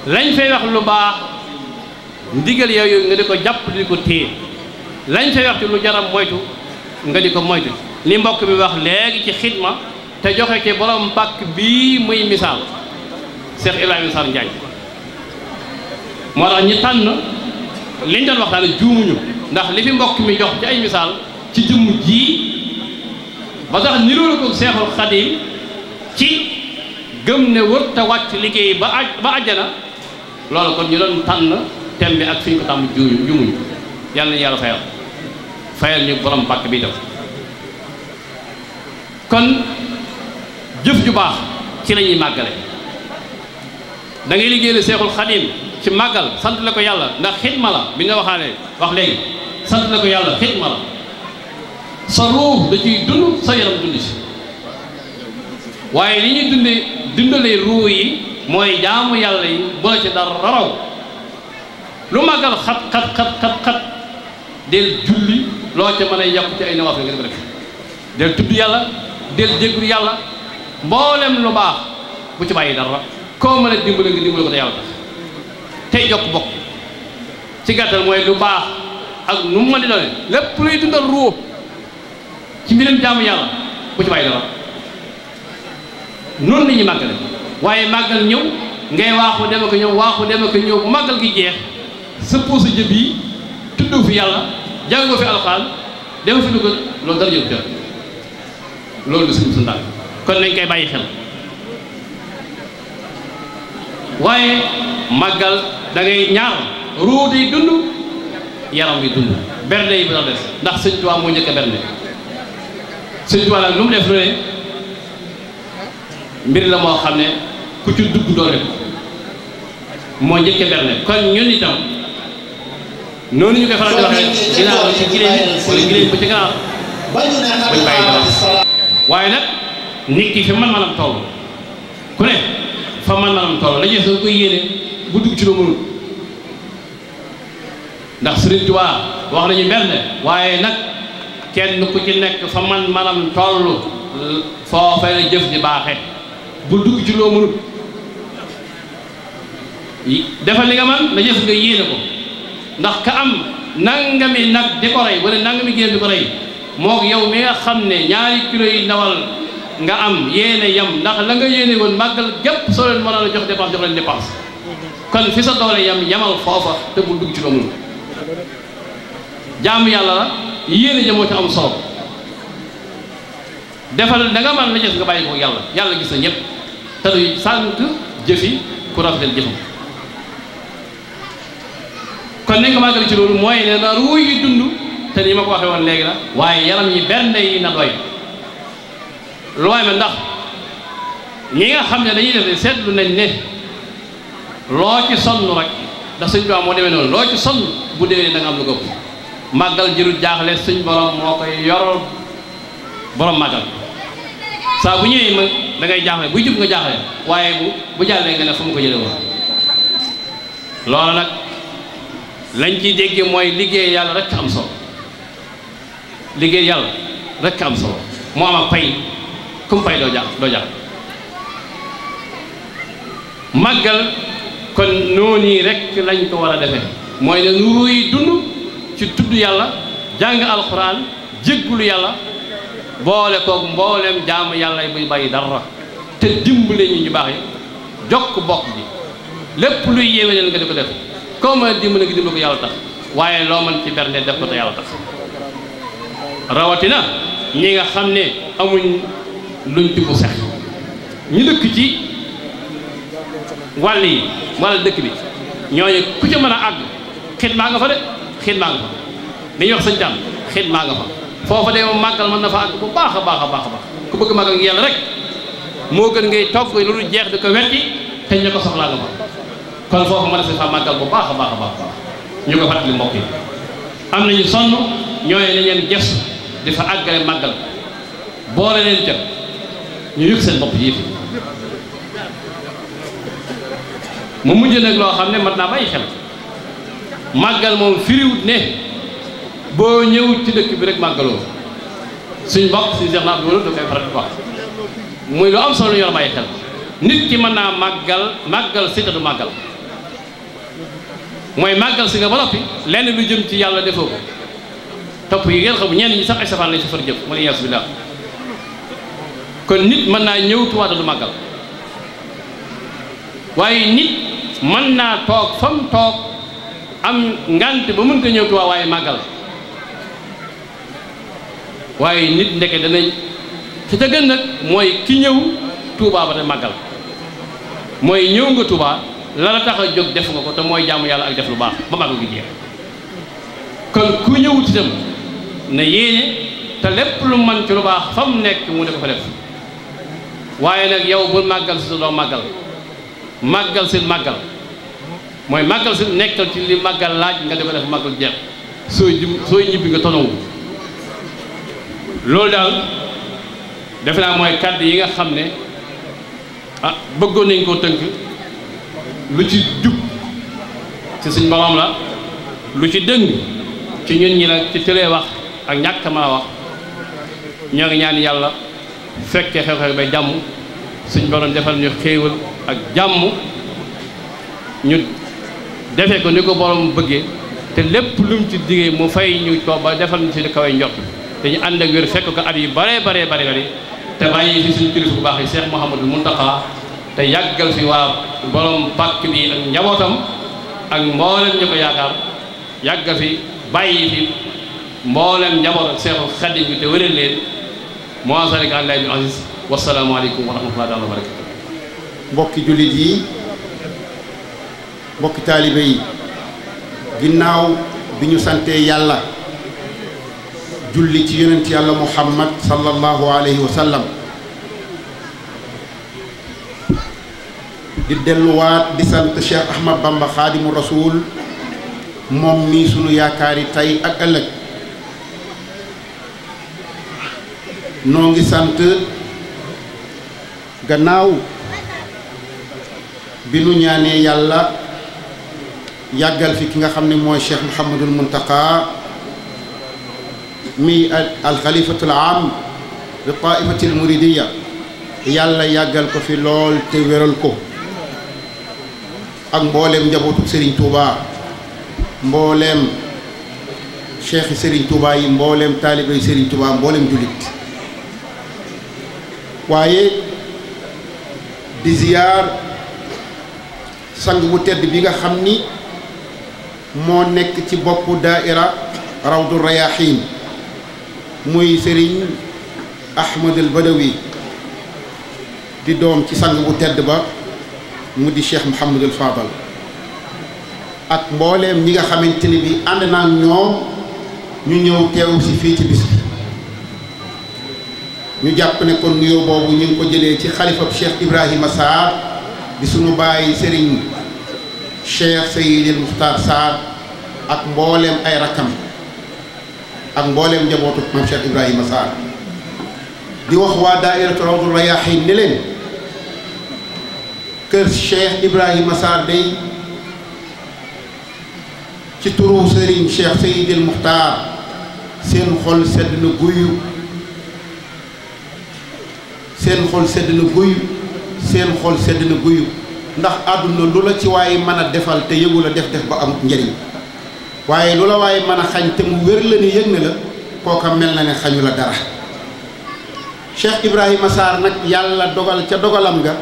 lañ fay wax lu baax ndigal yooyu nga di ko jàpp di ko téye lañ fay wax ci lu jaram moytu nga di ko moytu li mbokk mi wax léegi ci xidma te joxe ci borom pàkk bii muy misaal Cheikh Ibrahima Sarr Ndiaye moo tax ñi tànn liñ doon wax daal juumuñu ndax li fi mbokk mi jox ci ay misaal ci jëmm ji ba tax niroolu ko Seexul Xadim ci gëm ne wër te wàcc liggéey ba àjjana loolu kon ñu doon tànn thème bi ak fi ñu ko tàmm juumuñu yàlla na yàlla fayal ñu borom pàkk bi def kon jëf ju baax ci la ñuy màggale da ngay liggéeyal Seexul Xadim ci màggal sant la ko yàlla ndax xidma la bi nga wax léegi sant la ko yàlla xidma la sa ruux da ciy dund sa yaram dund si waaye li ñuy dundalee ruux yi mooy jaamu yàlla yi bu la ci dara raw lu màggal xat del julli loo ca mën a yàqu ci ay nawaafil nga ko def del tudd yàlla del jéggul yàlla mboolem lu baax bu ci bàyyi dara koo mën a dimbale nga dimbale ko te yàlla tax tey jokk bokk ci gàttal mooy lu baax ak nu mu mën di doone lépp luy dundal ruux ci mbiram jaamu yàlla bu ci bàyyi dara noonu la ñuy màggale waaye màggal ñëw ngay waaxu dem ak ñëw bu màggal gi jeex sa puusa jëb yi tudd fi yàlla jàngoo fi alxaan dem fi dugal loolu dara jël jot loolu du suñu santaane kon nañ koy bàyyi xel waaye màggal da ngay ñaar ruu day dund yaram bi dund bernde yi bi sax des ndax sëñ Tuubaa moo njëkk a bernde sëñ Tuubaa nag lu mu def lu ne mbir la moo xam ne ku ci dugg doole ko moo njëkk a bernde kon ñun itam noonu ñu koy faral di waxee ginnaaw ci giléem wala giléem bu ci gannaaw bañ bàyyi dara waaye nag nit ki fi man-manam toll ku ne fa man-manam toll la soo koy yéene bu dugg ci lu mënul ndax Sëriñ Tuubaa wax nañu berne waaye nag kenn ku ci nekk fa man manam toll foofee la jëf di baaxe bul dugg ci loo mënut defal li nga man la jëf nga yéene ko ndax ka am nangami nag di ko rey wala nangami génn di ko rey moog yow mi nga xam ne ñaari kilo yi ndawal nga am yéene yam ndax la nga yéene woon màggal gépp soo leen mënoon a jox dépense jox leen dépense kon fi sa doole yam yamal foofa te bul dugg ci loo mënut jaamu yàlla la yéene ja moo ci am solo defal da nga man la jëf nga bàyyi ko yàlla yàlla gis na ñëpp te du sànq jëfi ku rafetal jëfam kon nañ ko màggal ci loolu mooy ne na ruu yi dund te ni ma ko waxee woon léegi la waaye yaram yi benn yi na doy lu waay ma ndax ñi nga xam ne dañuy def seetlu nañ ne loo ci sonn rek ndax suñ tubaab moo demee noonu loo ci sonn bu déwénee da nga am lu gëpp màggal jërul jaaxle suñ borom moo koy yorol borom màggal saa bu ñëwee ma da ngay jaaxle buy jub nga jaaxle waaye bu jàllee nga ne fu mu ko jëlee woon loolu nag lañ ciy déggee mooy liggéey yàlla rek am solo liggéey yàlla rek am solo moo am ak pay kum pay doo jaax màggal kon noonu rek lañ ko war a defee mooy ne nuru yi dund ci tudd yàlla jàng alxuraan jéggulu yàlla boole koog mbooleem jaamu yàlla yi buy bàyyi dara te dimbale ñu baax yi jokk bokk bi lépp luy yéeme leen nga di ko def koo mën a dimbale nga dimbale ko yàlla tax waaye loo mën ci bernde def ko te yàlla tax rawatina ñi nga xam ne amuñ luñ tibb sex ñu dëkk ci wàll yi wàll dëkk bi ñooñu ku ca mën a àgg xidmaa nga fa de xidmaa nga fa li ñuy wax sëñ Tall xidmaa nga fa foofa de moom màggal mën na fa àgg bu baax a baax a baax a baax ku bëgg màggal ngi yàlla rek moo gën ngay togg lu dul jeex di ko wetti te ñu ko soxlaa nga fa kon foofu mën na si fa màggal bu baax a baax a baax ñu ko fàttali mbokk yi am nañu sonn ñooy nañ leen gestu di fa àggale màggal boole leen ca ñu yëg seen bopp yi mu mujj nag loo xam ne mat naa bàyyi xel màggal moom firiwut ne boo ñëwut ci dëkk bi rek màggaloo suñ mbokk si Cheikh Abdou Wala da koy faral di wax muy lu am solo lu yor bàyyi xel nit ki mën naa màggal si te du màggal mooy màggal si nga ba noppi lenn lu jëm ci yàlla defoo ko topp yi ngeen xam ñenn ñi sax ay safaan lañ si far jëf wala yaasu billah kon nit mën naa ñëw Tuubaa te du màggal waaye nit mën naa toog fa mu toog am ngant ba mënta ñëw Tuubaa waaye màggal waaye nit ndeke danañ ci ca gën nag mooy ki ñëw Tuubaa ba te màggal mooy ñëw nga Tuubaa la la tax a jóg def nga ko te mooy jaamu yàlla ak def lu baax ba màggal gi jeex kon ku ñëwut itam na yéene te lépp lu man ci lu baax fa mu nekk mu ne ko fa def waaye nag yow bul màggal si doo màggal màggal si màggal mooy màggal si nekkal ci li màggal laaj nga di ko def màggal jeex sooy ñibbi nga tonawu loolu daal defe naa mooy kàddu yi nga xam ne ah bëggoon nañ koo tënk lu ci jub ci suñ borom la lu ci dëng ci ñun ñi la ci tëlee wax ak ñàkk mën a wax ñoo ngi ñaan yàlla fekke xew-xew ba jàmm suñ borom defal ñu xéewal ak jàmm ñu defee ko ni ko borom bëggee te lépp lu mu ci diggee mu fay ñu ko ba defal ñu ci kawe njort te ñu ànd ak wér fekk ko at yu bare te bàyyi fi suñu kilifa bu baax yi Cheikh Mouhamadou Mountakha te yàggal fi waa borom pàkk bi ak njabootam ak mboolem ñu ko yaakaar yàggal fi bàyyi fi mboolem njaboot ak Seexul Xadiim bi te wéral leen moo salika an bi aziz wasalaamu aleykum wa rahmatullahi taala wa barakatu mbokki jullit yi mbokki taalibe yi ginnaaw bi ñu santee yàlla julli ci yonent yàlla muhammad sallallahu alayhi wa sallam di delluwaat di sant Cheikh Ahmad Bamba Xaadimu Rasuul moom mii sunu yaakaari tey ak ëllëg noo ngi sant gannaaw bi nu ñaanee yàlla yàggal fi ki nga xam ne mooy Cheikh Mouhamadul Mountakha mi alxalifatul am li taifati al muridiya yàlla yàggal ko fi lool te wéral ko ak mbooleem njabootu Serigne Touba mbooleem cheikh Serigne Touba yi mbooleem taalibe yi Serigne Touba mbooleem jullit waaye di ziyaar sang bu tedd bi nga xam ni moo nekk ci boppu daaira rawdu rayaxiin muy Serigne Ahmad al Badawi di doom ci sang bu tedd ba mu di Cheikh Mouhamadul Fadal ak mbooleem ñi nga xamante ni bi ànd naa ñoom ñu ñëw teew si fii ci bis bi ñu jàpp ne kon nuyoo boobu ñu ngi ko jëlee ci xalifab Cheikh Ibrahima Sarr di sunu bàyyi Serigne Cheikh Seydil Muxtaar Sarr ak mbooleem ay rakkam ak mbooleem njabootu maam Cheikh Ibrahima Sarr di wax waa daairatu rawdu rayaxiin ne leen kër Cheikh Ibrahima Sarr day ci turu Serigne Cheikh Seydil Muxtaar seen xol sedd na guyu seen xol sedd na guyu seen xol sedd na guyu ndax àdduna lu la ci waaye mën a defal te yëgu la def ba am njëriñ waaye lu la waaye mën a xañ te mu wér la ni yëg na la kooka mel na ne xañu la dara Cheikh Ibrahima Sarr nag yàlla dogal ca dogalam nga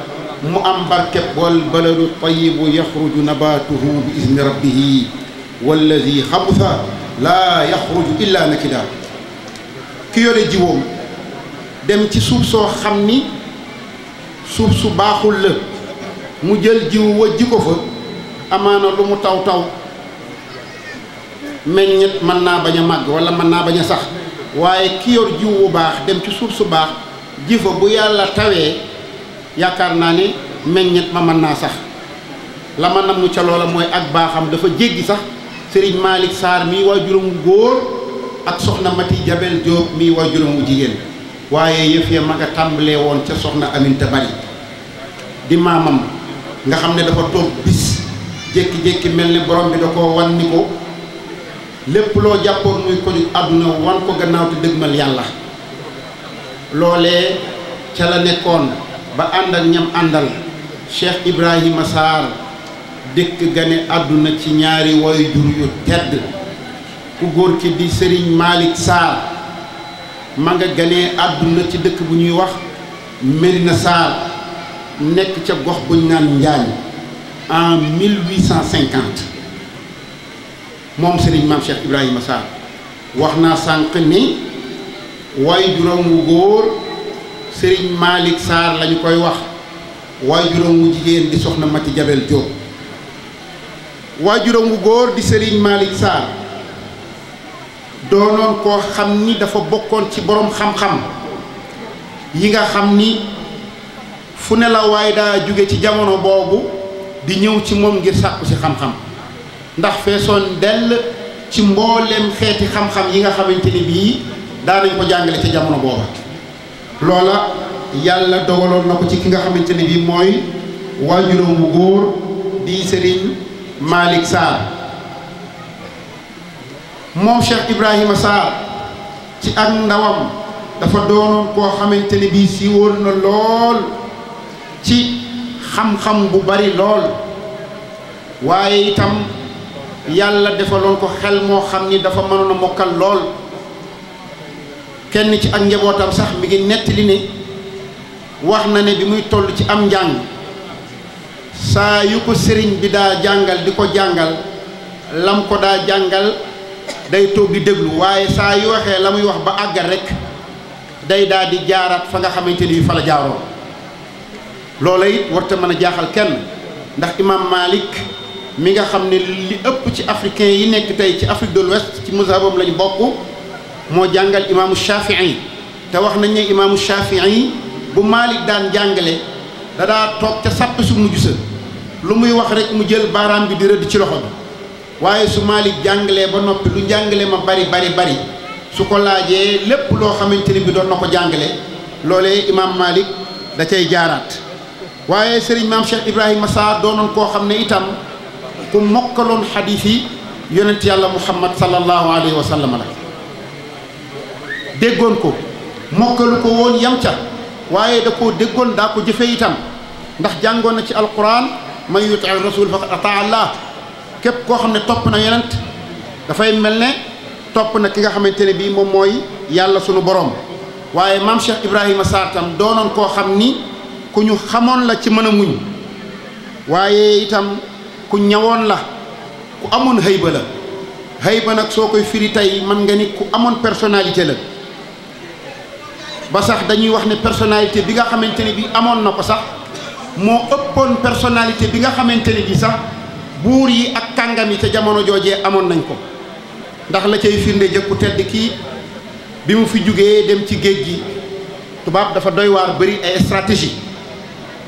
mu am barkeb wal baladu tayibu yaxruju nabatuhu bi izni rabbihi wallazi xabusa laa yaxruju illa nakida ki yore jiwoom dem ci suuf soo xam ni suuf su baaxul la mu jël jiwu wajji ko fa amaana lu mu taw taw meññet mën naa bañ a màgg wala mën naa bañ a sax waaye ki yor jiw bu baax dem ci suuf su baax ji fa bu yàlla tawee yaakaar naa ne meññet ma mën naa sax la ma namm ca loola mooy ak baaxam dafa jéggi sax Serigne Malick Sarr mii waajuram wu góor ak soxna Mati Jabel Diop mii waajuram wu jigéen waaye yëf ya ma nga tàmbalee woon ca soxna Aminta Bari di maamam nga xam ne dafa toog bis jékki-jékki mel ne borom bi da koo wan ni ko lépp loo jàppoon muy ko àdduna wan ko gannaaw te dëgmal yàlla loolee ca la nekkoon ba ànd ak ñam àndal Cheikh Ibrahima Sarr dëkk gane àdduna ci ñaari waajur yu tedd ku góor ki di Serigne Malick Sarr ma nga ganee àdduna ci dëkk bu ñuy wax Mérina Sarr nekk ca gox buñ naan Njaañ en 1850 moom Serigne maam Cheikh Ibrahima Sarr wax naa sànq ni waajuram wu góor Serigne Malick Sarr lañu koy wax waajuram wu jigéen di soxna Mati Jabel Diop waajuram wu góor di Serigne Malick Sarr doonoon koo xam ni dafa bokkoon ci borom xam-xam yi nga xam ni fu ne la waaye daa jóge ci jamono boobu di ñëw ci moom ngir sàkku ci xam-xam ndax feesoon dell ci mboolem xeeti xam-xam yi nga xamante ni bii daanañ ko jàngale ci jamono booba loola yàlla dogaloon na ko ci ki nga xamante ni bii mooy waajuram bu góor di Serigne Malick Sarr moom Cheikh Ibrahima Sarr ci ak ndawam dafa doonoon koo xamante ni bii siiwoon na lool ci xam-xam bu bari lool waaye itam yàlla defaloon ko xel moo xam ni dafa mënoon a mokkal lool kenn ci ak njabootam sax mi ngi nettali ne wax na ne bi muy toll ci am njàng saa yu ko sëriñ bi daa jàngal di ko jàngal lam ko daa jàngal day toog di déglu waaye saa yu waxee la muy wax ba àggal rek day daal di jaaraat fa nga xamante ni fa la jaaroon loola it warta mën a jaaxal kenn ndax imam Malik mi nga xam ne li ëpp ci africain yi nekk tey ci Afrique de l'Ouest ci mazhabam lañu bokk moo jàngal imaamu Shafii te wax nañ ne imaamu Shafii bu Malik daan jàngale da daa toog ca sàpp su mujj sa lu muy wax rek mu jël baaraam bi di rëdd ci loxo bi waaye su Malik jàngalee ba noppi lu jàngale ma bari su ko laajee lépp loo xamante ni bi doon na ko jàngale loolee imaam Malik da cay jaaraat waaye sëriñ maam Cheikh Ibrahima Sarr doonoon koo xam ne itam ku mokkaloon xadiis yi yonent yàlla Muhammad sallallahu alayhi wa sallam la déggoon ko mokkalu ko woon yam ca waaye da koo déggoon daa ko jëfe itam ndax jàngoon na ci alquran man yuti rasul faqad ataa Allah képp koo xam ne topp na yonent dafay mel ne topp na ki nga xamante ne bii moom mooy yàlla sunu borom. waaye maam Cheikh Ibrahima Sarr tam doonoon koo xam ni ku ñu xamoon la ci mën a muñ waaye itam ku ñawoon la ku amoon xëyba la xëyba nag soo koy firi tey mën nga ni ku amoon personnalité la ba sax dañuy wax ne personnalité bi nga xamante ne bi amoon na ko sax moo ëppoon personnalité bi nga xamante ne bi sax buur yi ak kàngam yi ca jamono joojee amoon nañ ko ndax la cay firnde jëkku tedd kii bi mu fi jógee dem ci géej gi tubaab dafa doy waar bëri ay stratégie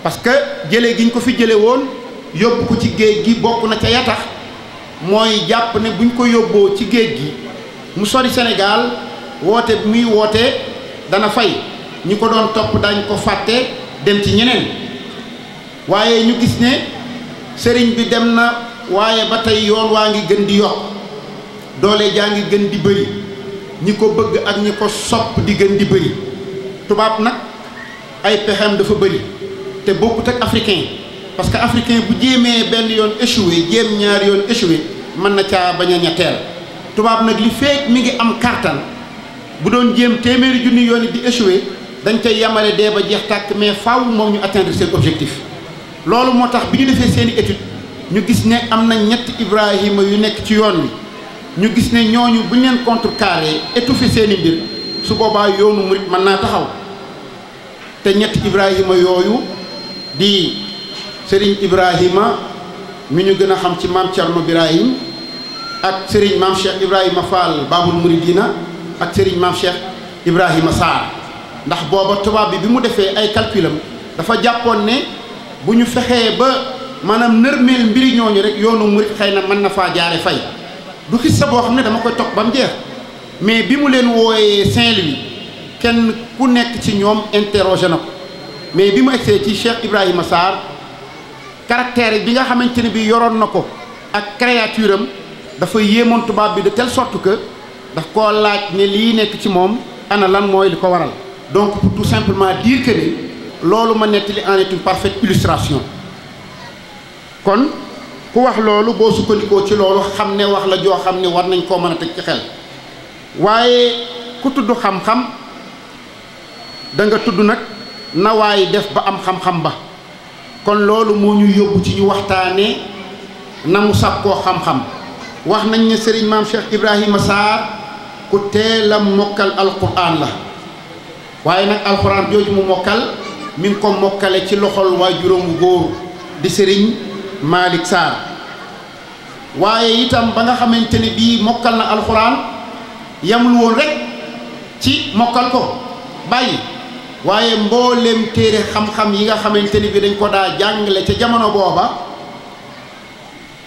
parce que jëlee gi ñu ko fi jële woon yóbbu ko ci géej gi bokk na ca ya tax mooy jàpp ne buñ ko yóbboo ci géej gi mu sori Sénégal woote bi muy woote dana fay ñi ko doon topp dañ ko fàtte dem ci ñeneen waaye ñu gis ne sëriñ bi dem na waaye ba tey yoon waa ngi gën di yokk doole jaa ngi gën di bëri ñi ko bëgg ak ñi ko sopp di gën di bëri tubaab nag ay pexem dafa bëri te bokkut ak africain parce que africain bu jéemee benn yoon échoué jéem ñaari yoon échoué mën na caa bañ a ñetteel tubaab nag li feek mi ngi am kartan bu doon jéem téeméeri junni yoon di échoué dañ cay yamale dee ba jeex tàkk mais faaw moom ñu atteindre seen objectif loolu moo tax bi ñu defee seeni étude ñu gis ne am na ñetti Ibrahima yu nekk ci yoon wi ñu gis ne ñooñu bu ñu leen contrecarré étouffé seeni mbir su boobaa yoonu murit mën naa taxaw te ñetti Ibrahima yooyu di Serigne Ibrahima mi ñu gën a xam ci maam Thierno Birahim ak Serigne maam Cheikh Ibrahima Fall Babul Mouridina ak Serigne maam Cheikh Ibrahima Sarr ndax booba tubaab bi mu defee ay calculam dafa jàppoon ne bu ñu fexee ba maanaam nërmeel mbiri ñooñu rek yoonu murit xëy na mën na faa jaare fay du xissa boo xam ne dama koy topp ba mu jeex mais bi mu leen wooyee Saint-Louis kenn ku nekk ci ñoom interrogé na ko mais bi mu egsee ci Cheikh Ibrahima Sarr caractère bi nga xamante ne bi yoroon na ko ak créature am dafa yéemoon tubaab bi de telle sorte que daf koo laaj ne lii nekk ci moom ana lan mooy li ko waral donc pour tout simplement dire que ni loolu ma nettali en est une parfaite illustration kon ku wax loolu boo sukkandikoo ci loolu xam ne wax la joo xam ne war nañ koo mën a teg ci xel waaye ku tudd xam-xam da nga tudd nag nawaay def ba am xam-xam ba kon loolu moo ñu yóbbu ci ñu waxtaanee na mu sàkkoo xam-xam wax nañ ne sëriñ maam Cheikh Ibrahima Sarr ku teel a mokkal alquran la waaye nag alquran jooju mu mokkal mi ngi ko mokkale ci loxol waajuram wu góor di sëriñ Malick Sarr waaye itam ba nga xamante ne bii mokkal na alquran yamul woon rek ci mokkal ko bàyyi waaye mboolem téere xam-xam yi nga xamante ni bi dañ ko daa jàngale ca jamono booba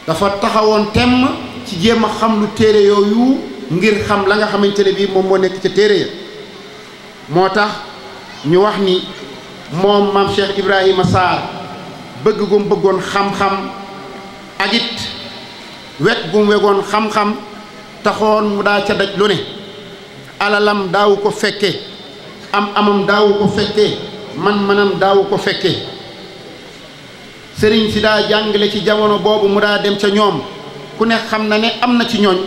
dafa taxawoon temm ci jéem a xam lu téere yooyu ngir xam la nga xamante ne bii moom moo nekk ca téere ya moo tax ñu wax ni moom maam Cheikh Ibrahima Sarr bëgg gum bëggoon xam-xam ak it wet gum wegoon xam-xam taxoon mu daa ca daj lu ne alalam daawu ko fekke amam daawu ko fekkee man-manam daawu ko fekkee sëriñ si daa jàngale ci jamono boobu mu daa dem ca ñoom ku ne xam na ne am na ci ñooñ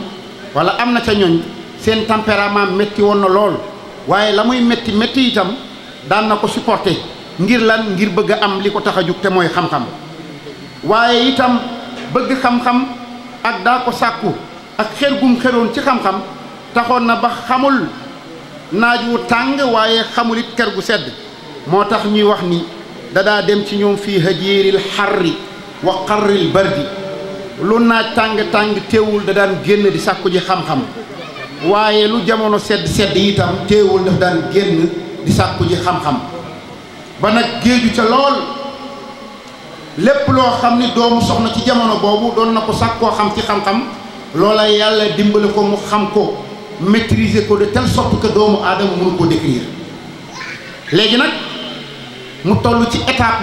wala am na ca ñooñ seen tempérament métti woon na lool waaye la muy métti métti itam daan na ko supporter ngir lan ngir bëgg a am li ko tax a jug te mooy xam-xam waaye itam bëgg xam-xam ak daa ko sàkku ak xer gum xeroon ci xam-xam taxoon na ba xamul naaj wu tàng waaye xamul it kër gu sedd moo tax ñuy wax ni dadaa dem ci ñoom fii hajiiril xarri wa qarril bardi lu naaj tàng-tàng teewul da daan génn di sàkku ji xam-xam waaye lu jamono sedd itam teewul daf daan génn di sàkku ji xam-xam ba nag géeju ca lool lépp loo xam ni doomu soxna ci jamono boobu doon na ko sàkkoo xam ci xam-xam loola yàlla dimbali ko mu xam ko maîtriser ko de telle sorte que doomu aadama mënu ko décrire léegi nag mu toll ci étape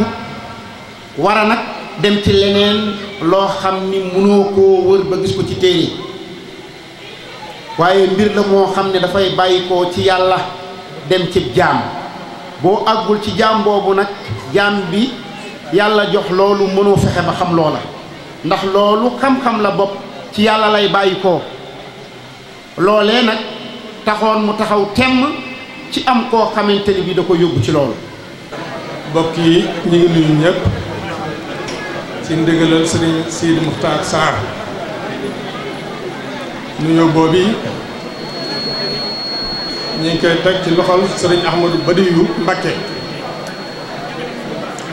bu war a nag dem ci leneen loo xam ni mënoo koo wër ba gis ko ci téere waaye mbir la moo xam ne dafay bàyyi ko ci yàlla dem ci jaam boo àggul ci jaam boobu nag jaam bi yàlla jox loolu mënoo fexe ba xam loola ndax loolu xam-xam la bopp ci yàlla lay bàyyi ko loolee nag taxoon mu taxaw temm ci am koo xamante ni bi da ko yóbbu ci loolu. mbokk yi ñu ngi nuyu ñëpp ci ndigalal sëriñ Sidi Muxtaar Sarr nuyoo boobu ñu ngi koy teg ci loxol sëriñ Ahmadou Badiyu Mbakke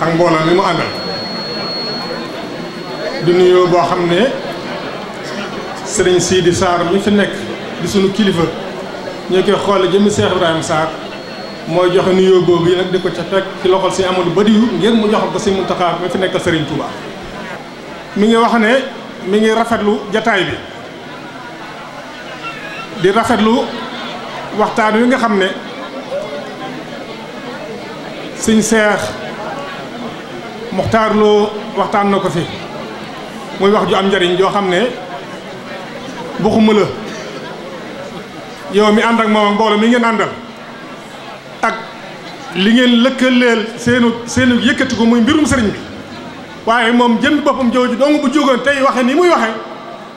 ak mbooloo mi mu àndal di nuyoo boo xam ne sëriñ Sidi Sarr mi fi nekk di sunu kilifa ñu koy xoole jëmmi Cheikh Ibrahima Sarr mooy joxe nuyoo boobu yi nag di ko ca teg ci loxol si Amadou Badiou ngir mu joxal ko si Muntaxa mi fi nekkal Serigne Touba. mi ngi wax ne mi ngi rafetlu jataay bi di rafetlu waxtaan wi nga xam ne sëñ Cheikh Muxtaar Lo waxtaan na ko fi muy wax ju am njariñ joo xam ne buxuma la yow mi ànd ak moom mbooloo mi ngeen àndal ak li ngeen lëkkaleel seenu yëkkati ko muy mbirum sëriñ bi waaye moom jëm boppam jaww ji dong bu jógoon tey waxe ni muy waxe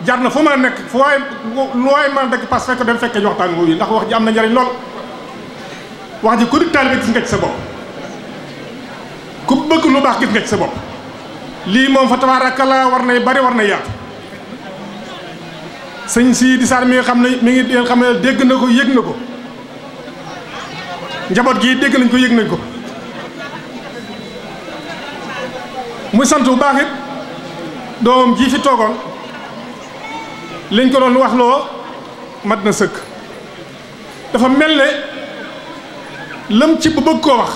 jar na fu mën a nekk fu waay lu waay mën a dëkk parce que dem fekkee waxtaan woowu yi ndax wax ji am na njariñ lool wax ji ku di taalibe gis nga ci sa bopp ku bëgg lu baax gis nga ci sa bopp lii moom fa tabaarakallaa war nay bari war na yaatu sëñ Sidi Sarr mi nga xam ne mi ngi leen xam ne dégg na ko yëg na ko njaboot gi dégg nañ ko yëg nañ ko muy sant bu baax it doomam ji fi toogoon liñ ko doon wax loo mat na sëkk dafa mel ne lam ci bu bëgg koo wax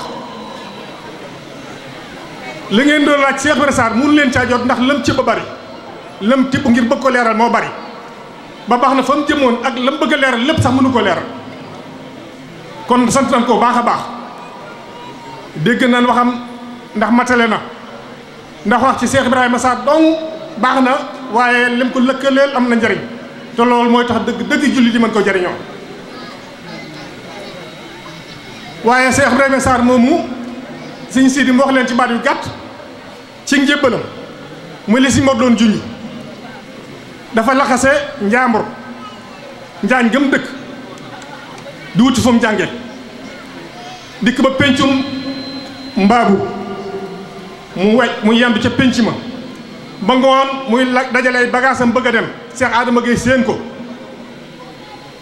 li ngeen doon laaj Cheikh Ibrahima Sarr mënu leen caa jot ndax lam ci ba bari lam tibb ngir bëgg ko leeral moo bari ba baax na fa mu jëmoon ak lam bëgg a leeral lépp sax mënu ko leeral kon sant nañ ko baax a baax dégg nañ waxam ndax matale na ndax wax ci Cheikh Ibrahima Sarr dong baax na waaye lim ko lëkkaleel am na njariñ te loolu mooy tax dëgg julli di mën ko jariñoo waaye Cheikh Ibrahima Sarr moomu Sëñ Sidi mu wax leen ci baat yu gàtt ci njébbalam muy li si moo doon junj dafa laxase njaambur njaañ gëm dëkk di wuti fu mu jànge dikk ba péncum mbaabu mu yendu ca pénc ma ba ngoon muy dajalay bagaasam bëgg a dem Cheikh Adama Gueye séen ko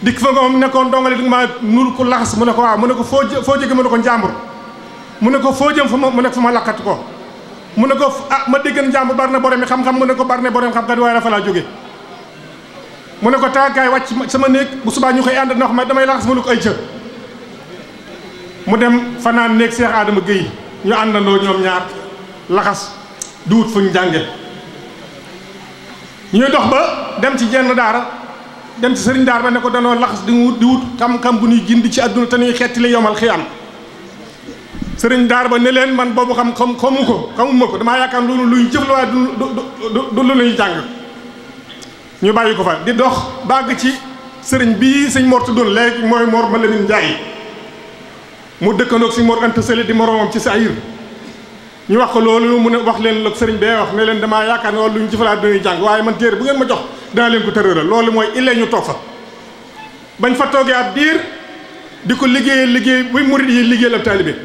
dikk fa ngoom nekkoon dongale di ma nur ko laxas mu ne ko waaw mu ne ko foo jóge mu ne ko njàmbur mu ne ko foo jëm fa mu nekk fa ma laqat ko mu ne ko ma dégg njàmbur bari na borom xam-xam mu ne ko bari na borom xam-xam waaye dafa laa jóge mu ne ko taakaay wàcc sama néeg bu subaa ñu koy ànd ndox ma damay laxas mu ne ko ay cër mu dem fanaan néeg Cheikh Adama Gueye ñu àndandoo ñoom ñaar laxas di wut fuñ jànge ñuy dox ba dem ci jenn daara dem ci sëriñ daara ba ne ko danoo laxas di wut xam-xam bu ñuy gindi ci àdduna te ñuy xetti li yomal xiyam sëriñ daara ba ne leen man boobu xamuma ko damaa yaakaar loolu luy jëf la waaye du lu ñuy jàng ñu bàyyi ko fa di dox bàgg ci sëriñ bii sëñ Mor tuddoon léegi mooy Mor Malamine Ndiaye mu dëkkandoog si Mor Anta Sali di moromam ci Saïr ñu wax ko loolu mu ne wax leen la sëriñ bee wax ne leen damaa yaakaar ne lu ñu jëfalaat dañuy jàng waaye man téere bu ngeen ma jox dana leen ko tërëral loolu mooy illee ñu toog fa bañ fa toogee ab diir di ko liggéey buy murid yi liggéeyal ab taalibe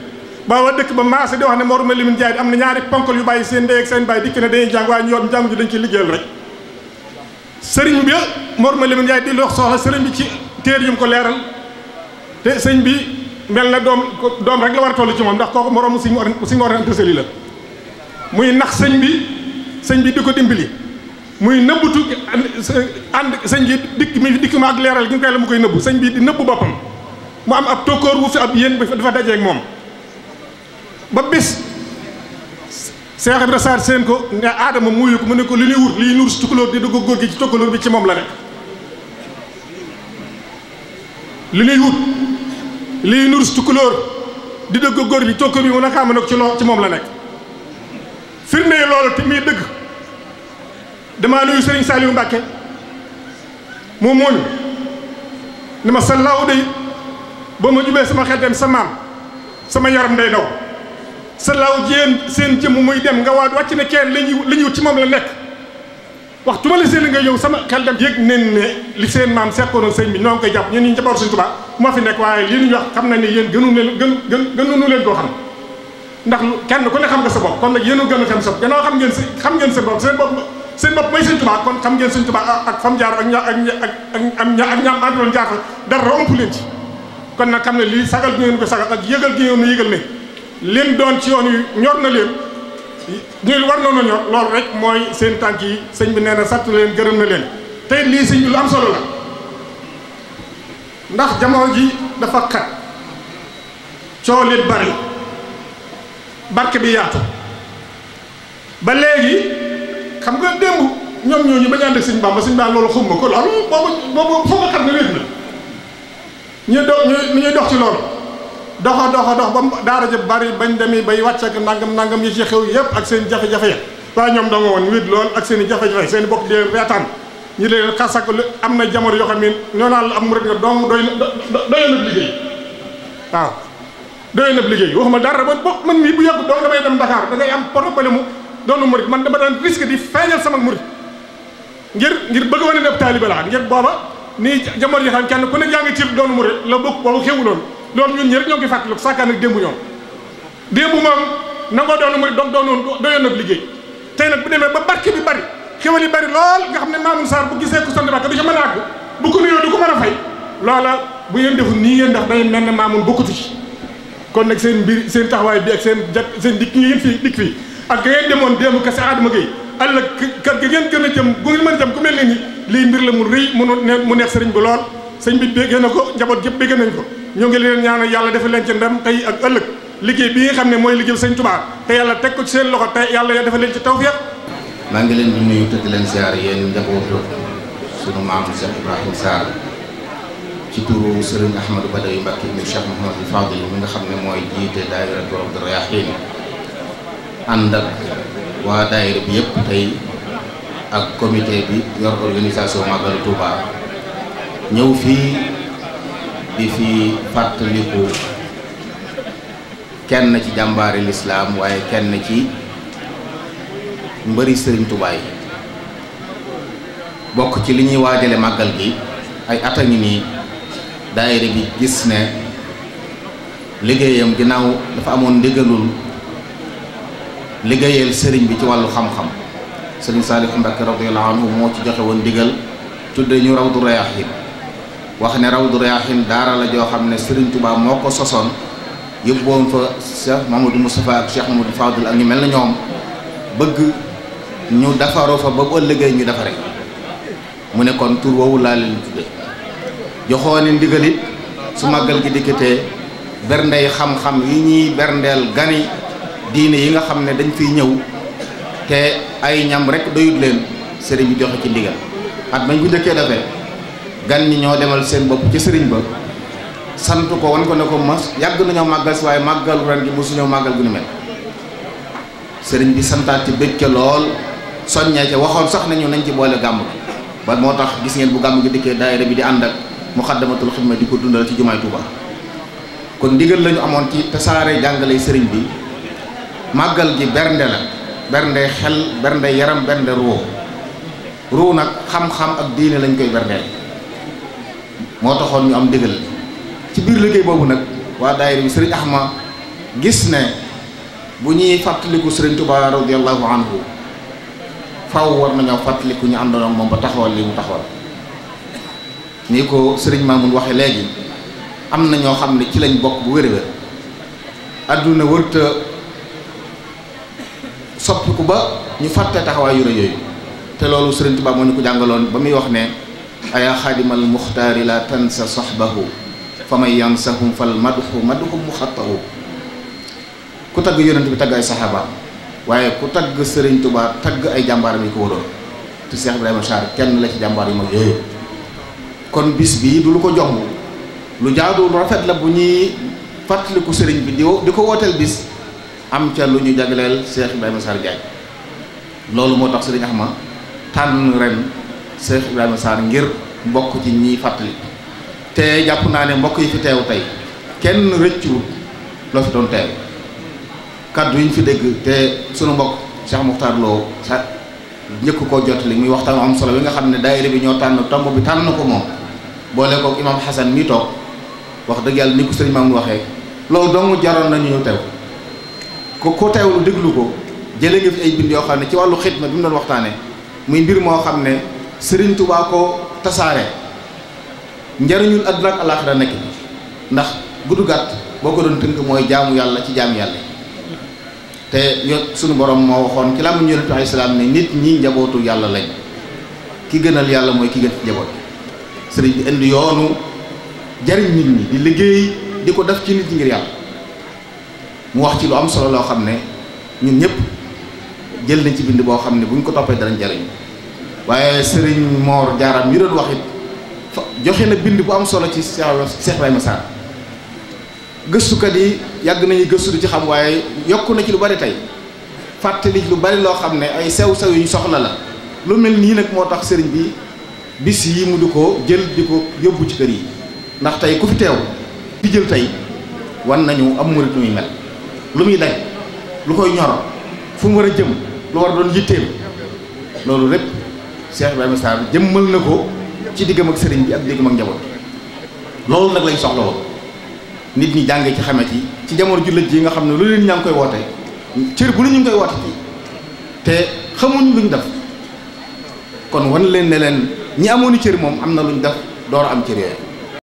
ba waa dëkk ba maase di wax ne Mor Malamine Ndiaye am na ñaari ponkal yu bàyyi seen ndey ak seen bàyyi dikk ne dañuy jàng waaye ñu yoon jàng ji dañ ciy liggéeyal rek sëriñ bi Mor Malamine Ndiaye di wax soxla sëriñ bi ci téere yu mu ko leeral te sëñ bi mel na doom rek la war a toll ci moom ndax kooku moromu si Mor Anta Sali la muy nax sëñ bi di ko dimbali muy nëbbutu ànd sëñ bi dikk ma ak leeral gi nga koy la mu koy nëbbu sëñ bi di nëbbu boppam mu am ab tokkoor wu fi ab yéen dafa dajeeg moom ba bis Cheikh Ibrahima Sarr seen ko ne Adama muyu ko mu ne ko li ñuy wut liy nuur si tukulóor di dugg góor gi ci tukulóor bi ci moom la nekk li ñuy wut liy nuur si tukulóor di dugg góor bi tukulóor bi mu naka am nag ci moom la nekk firnde loolu te muy dëgg damaa nuyu Serigne Saliou Mbacke mu mooñ ni ma sa laaw day ba ma jubee sama xel dem sa maam sama yaram day daw sa laaw jéen seen jëmm muy dem nga waat wàcc ne kenn li ñuy wut ci moom la nekk waxtu ma la seen nga yow sama xel dem yëg nen ne li seen maam seqoon ak sëñ bi ñoo ngi koy jàpp ñun ñu njaboot Sëñ Tuubaa moo fi nekk waaye li ñu wax xam nañ ne yéen gënu leen koo xam ndax kenn ku ne xam nga sa bopp kon nag yéen a gën a xam sa bopp gannaaw xam ngeen seen bopp mooy Sëñ Tuubaa kon xam ngeen Sëñ Tuubaa ak fam jaar ak ñaam àndoon jaar fa dara ëmp leen ci kon nag xam ne lii sagal gi ngeen ko sagal ak yëgal gi ngeen yëgal ne leen doon ci yoon yu ñor na leen ñu war noonu ñor loolu rek mooy seen tànk yi sëñ bi nee na sant leen gërëm na leen tey lii sëñ bi lu am solo la ndax jamono ji dafa xat coow li bari barke bi yaatu ba léegi xam nga démb ñoom ñooñu bañ ànd ak sëñ Bamba loolu xumma ko loolu boobu foo ko xam ne wéet na ñuy dox ci loolu dox ba daara ja bari bañ demee bay wàcc ak nangam yi ci xew yëpp ak seen jafe-jafe ya waaye ñoom da nga woon wéet lool ak seen i jafe-jafe seen i bokk di leen reetaan ñi leen xasak am na jamono yoo xam ne ñoo naan la am murit nga doom doyoon na liggéey waaw doyoon na liggéey waxuma dara man mii bu yàgg doon damay dem Dakar da ngay am problème mu doonu murit man dama daan risque di feeñal sama murit ngir bëgg wane ne ab taalibe la ngir booba nii jamono yi xam kenn ku nekk yaa ngi ci doonu murit la bokk boobu xewuloon loolu ñun ñi rek ñoo ngi fàttaliku sàkkaan ak démb ñoom démb moom nangoo doonu murit doyoon na liggéey tey nag bu demee ba barke bi bari xewal yi bari lool nga xam ne Mamoune Sarr bu gisee ku sant Mbàkke du ci mën a àgg bu ko nuyoo du ko mën a fay loola bu ngeen deful nii ngeen def day mel ne Mamoune bokkutu ci kon nag seen mbir seen taxawaay bi ak seen dikk ngeen fii dikk fii ak ga ngeen demoon démb kese Adama Gueye ëllëg kër ga ngeen gën a jëm gu ngeen mën a jëm ku mel ne ni lii mbir la mu rëy mu neex sëriñ bi lool sëñ bi béggee na ko njaboot yëpp béggee nañ ko ñoo ngi leen ñaanal yàlla defal leen ci ndam tey ak ëllëg liggéey bi nga xam ne mooy liggéey Sëñ Tuubaa te yàlla teg ko ci seen loxo te yàlla defal leen ci tawfeex. maa ngi leen di nuyu te di leen ziar yéen njabootu sunu maam Cheikh Ibrahima Sarr ci turu Serigne Ahmadou Badawi Mbacké mi Cheikh Mouhamadou Fadil mi nga xam ne mooy jiite daayira Rawdu Rayaahiin ànd ak waa daayira bi yëpp tey ak comité bi yor organisation Magalu Touba ñëw fii di fi fàttaliku kenn ci jàmbaari lislaam waaye kenn ci mbëri Serigne Touba yi bokk ci li ñuy waajale màggal gi ay at a ngi nii daayira bi gis ne liggéeyam ginnaaw dafa amoon ndigalul liggéeyal sëriñ bi ci wàllu xam-xam Serigne Saliou Mbacké radiyallahu anhu moo ci joxe woon ndigal tudde ñu Rawdu Rayaahiin wax ne Rawdu Rayaahiin daara la joo xam ne Serigne Touba moo ko sosoon yóbboon fa Cheikh Mamadou Moustapha ak Cheikh Mamadou Fadil ak ñu mel na ñoom bëgg ñu defaroo fa ba bu ëllëgee ñu defare mu ne kon tur woowu laa leen tudde joxooni ndigalit su màggal gi dikkatee berndey xam-xam yi ñuy berndeel gani diine yi nga xam ne dañ fiy ñëw te ay ñam rek doyut leen sëriñ bi joxe ci ndigal at bañ bu njëkkee defee gan ñi ñoo demal seen bopp ci sëriñ ba sant ko wan ko ne ko mas yàgg nañoo màggal si waaye màggalu ren gi mosu ñëw màggal gu ni mel sëriñ bi santaat ci bëgg ca lool soññee ca waxoon sax nañu nañ ci boole gàmm gi ba moo tax gis ngeen bu gàmm gi dikkee daayira bi di ànd ak Muxaddamatul Xidma di ko dundal ci jumaay Tuuba kon ndigal lañu amoon ci tasaare jàngale sëriñ bi màggal gi bernde la bernde xel bernde yaram bernde ruu nag xam-xam ak diine lañ koy berndeel moo taxoon ñu am ndigal ci biir liggéey boobu nag waa daayira bi sëriñ Ahma gis ne bu ñuy fàttaliku sëriñ Tuuba radiyallahu anhu faw war nañoo fàttaliku ñu àndoon ak moom ba taxawal li mu taxawal ni ko sëriñ Mamoun waxe léegi am na ñoo xam ne ci lañ bokk bu wér-wér adduna wërta soppiku ba ñu fàtte taxawaay yu rëy yooyu te loolu sëriñ Tuubaa moo ñu ko jàngaloon ba muy wax ne aya xaadimal muxtaari la tansa soxbahu fa man yansahum fal madhu madhum muxattahu ku tagg yonent bi tagg ay saxaabaam waaye ku tagg sëriñ Tuubaa tagg ay jàmbaaram yi ko wóoroon te Cheikh Ibrahima Sarr kenn la ci jàmbaar yu mag yooyu kon bis bii du lu ko jomb lu jaadu lu rafet la bu ñuy fàttaliku sëriñ bi di ko wooteel bis am ca lu ñu jagleel Cheikh Ibrahima Sarr Diagne loolu moo tax sëriñ Axma tànn ren Cheikh Ibrahima Sarr ngir bokk ci ñiy fàttali te jàpp naa ne mbokk yi fi teew tey kenn rëccuwut loo fi doon teew kaddu yi ñu fi dégg te sunu mbokk Cheikh Mokhtar Lo sa njëkk koo jotali muy waxtaan am solo bi nga xam ne daayira bi ñoo tànn tomb bi tànn ko moom boole koog imam Hassan mi toog wax dëgg yàlla ni ko sëriñ Maam waxee loolu dong jaroon nañu ñu teew ko teewlu déglu ko jëlee nga fi ay bind yoo xam ne ci wàllu xidma bi mu doon waxtaanee muy mbir moo xam ne Sëriñ Tuubaa ko tasaare njariñul àdduna ak alaaxira nekk ndax gudd gàtt boo ko doon tënk mooy jaamu yàlla ci jaamu yàlla te sunu borom moo waxoon ci làmmiñu Yonent bi alayhi salaam ne nit ñi njabootu yàlla lañ ki gënal yàlla mooy ki gën ci njaboot sëriñ bi indi yoonu jariñ nit ñi di liggéey di ko def ci nit ñi ngir yàlla mu wax ci lu am solo loo xam ne ñun ñëpp jël nañ ci bind boo xam ne buñ ko toppee danañ jariñ waaye sëriñ Mor Jaaram mi doon wax it joxe na bind bu am solo ci Cheikh Ibrahima Sarr gëstukat yi yàgg nañu gëstu di ci xam waaye yokk na ci lu bari tey fàttali lu bari loo xam ne ay sew-sew yu ñu soxla la lu mel nii nag moo tax sëriñ bi bis yi mu di ko jël di ko yóbbu ci kër yi ndax tey ku fi teew di jël tey wan nañu am murit lu muy mel lu muy daj lu koy ñor fu mu war a jëm lu war a doon yitteem loolu lépp Cheikh Ibrahima Sarr jëmmal na ko ci diggam ak sëriñ bi ak diggam ak njaboot loolu nag lañ soxla woon nit ñi jàngee ci xamet yi ci jamono ju lëj ji nga xam ne lu leen ñaa ngi koy woote cër bu ne ñu ngi koy woote ci te xamuñ luñ def kon wan leen ne leen ñi amoon i cër moom am na luñ def door a am cër yooyu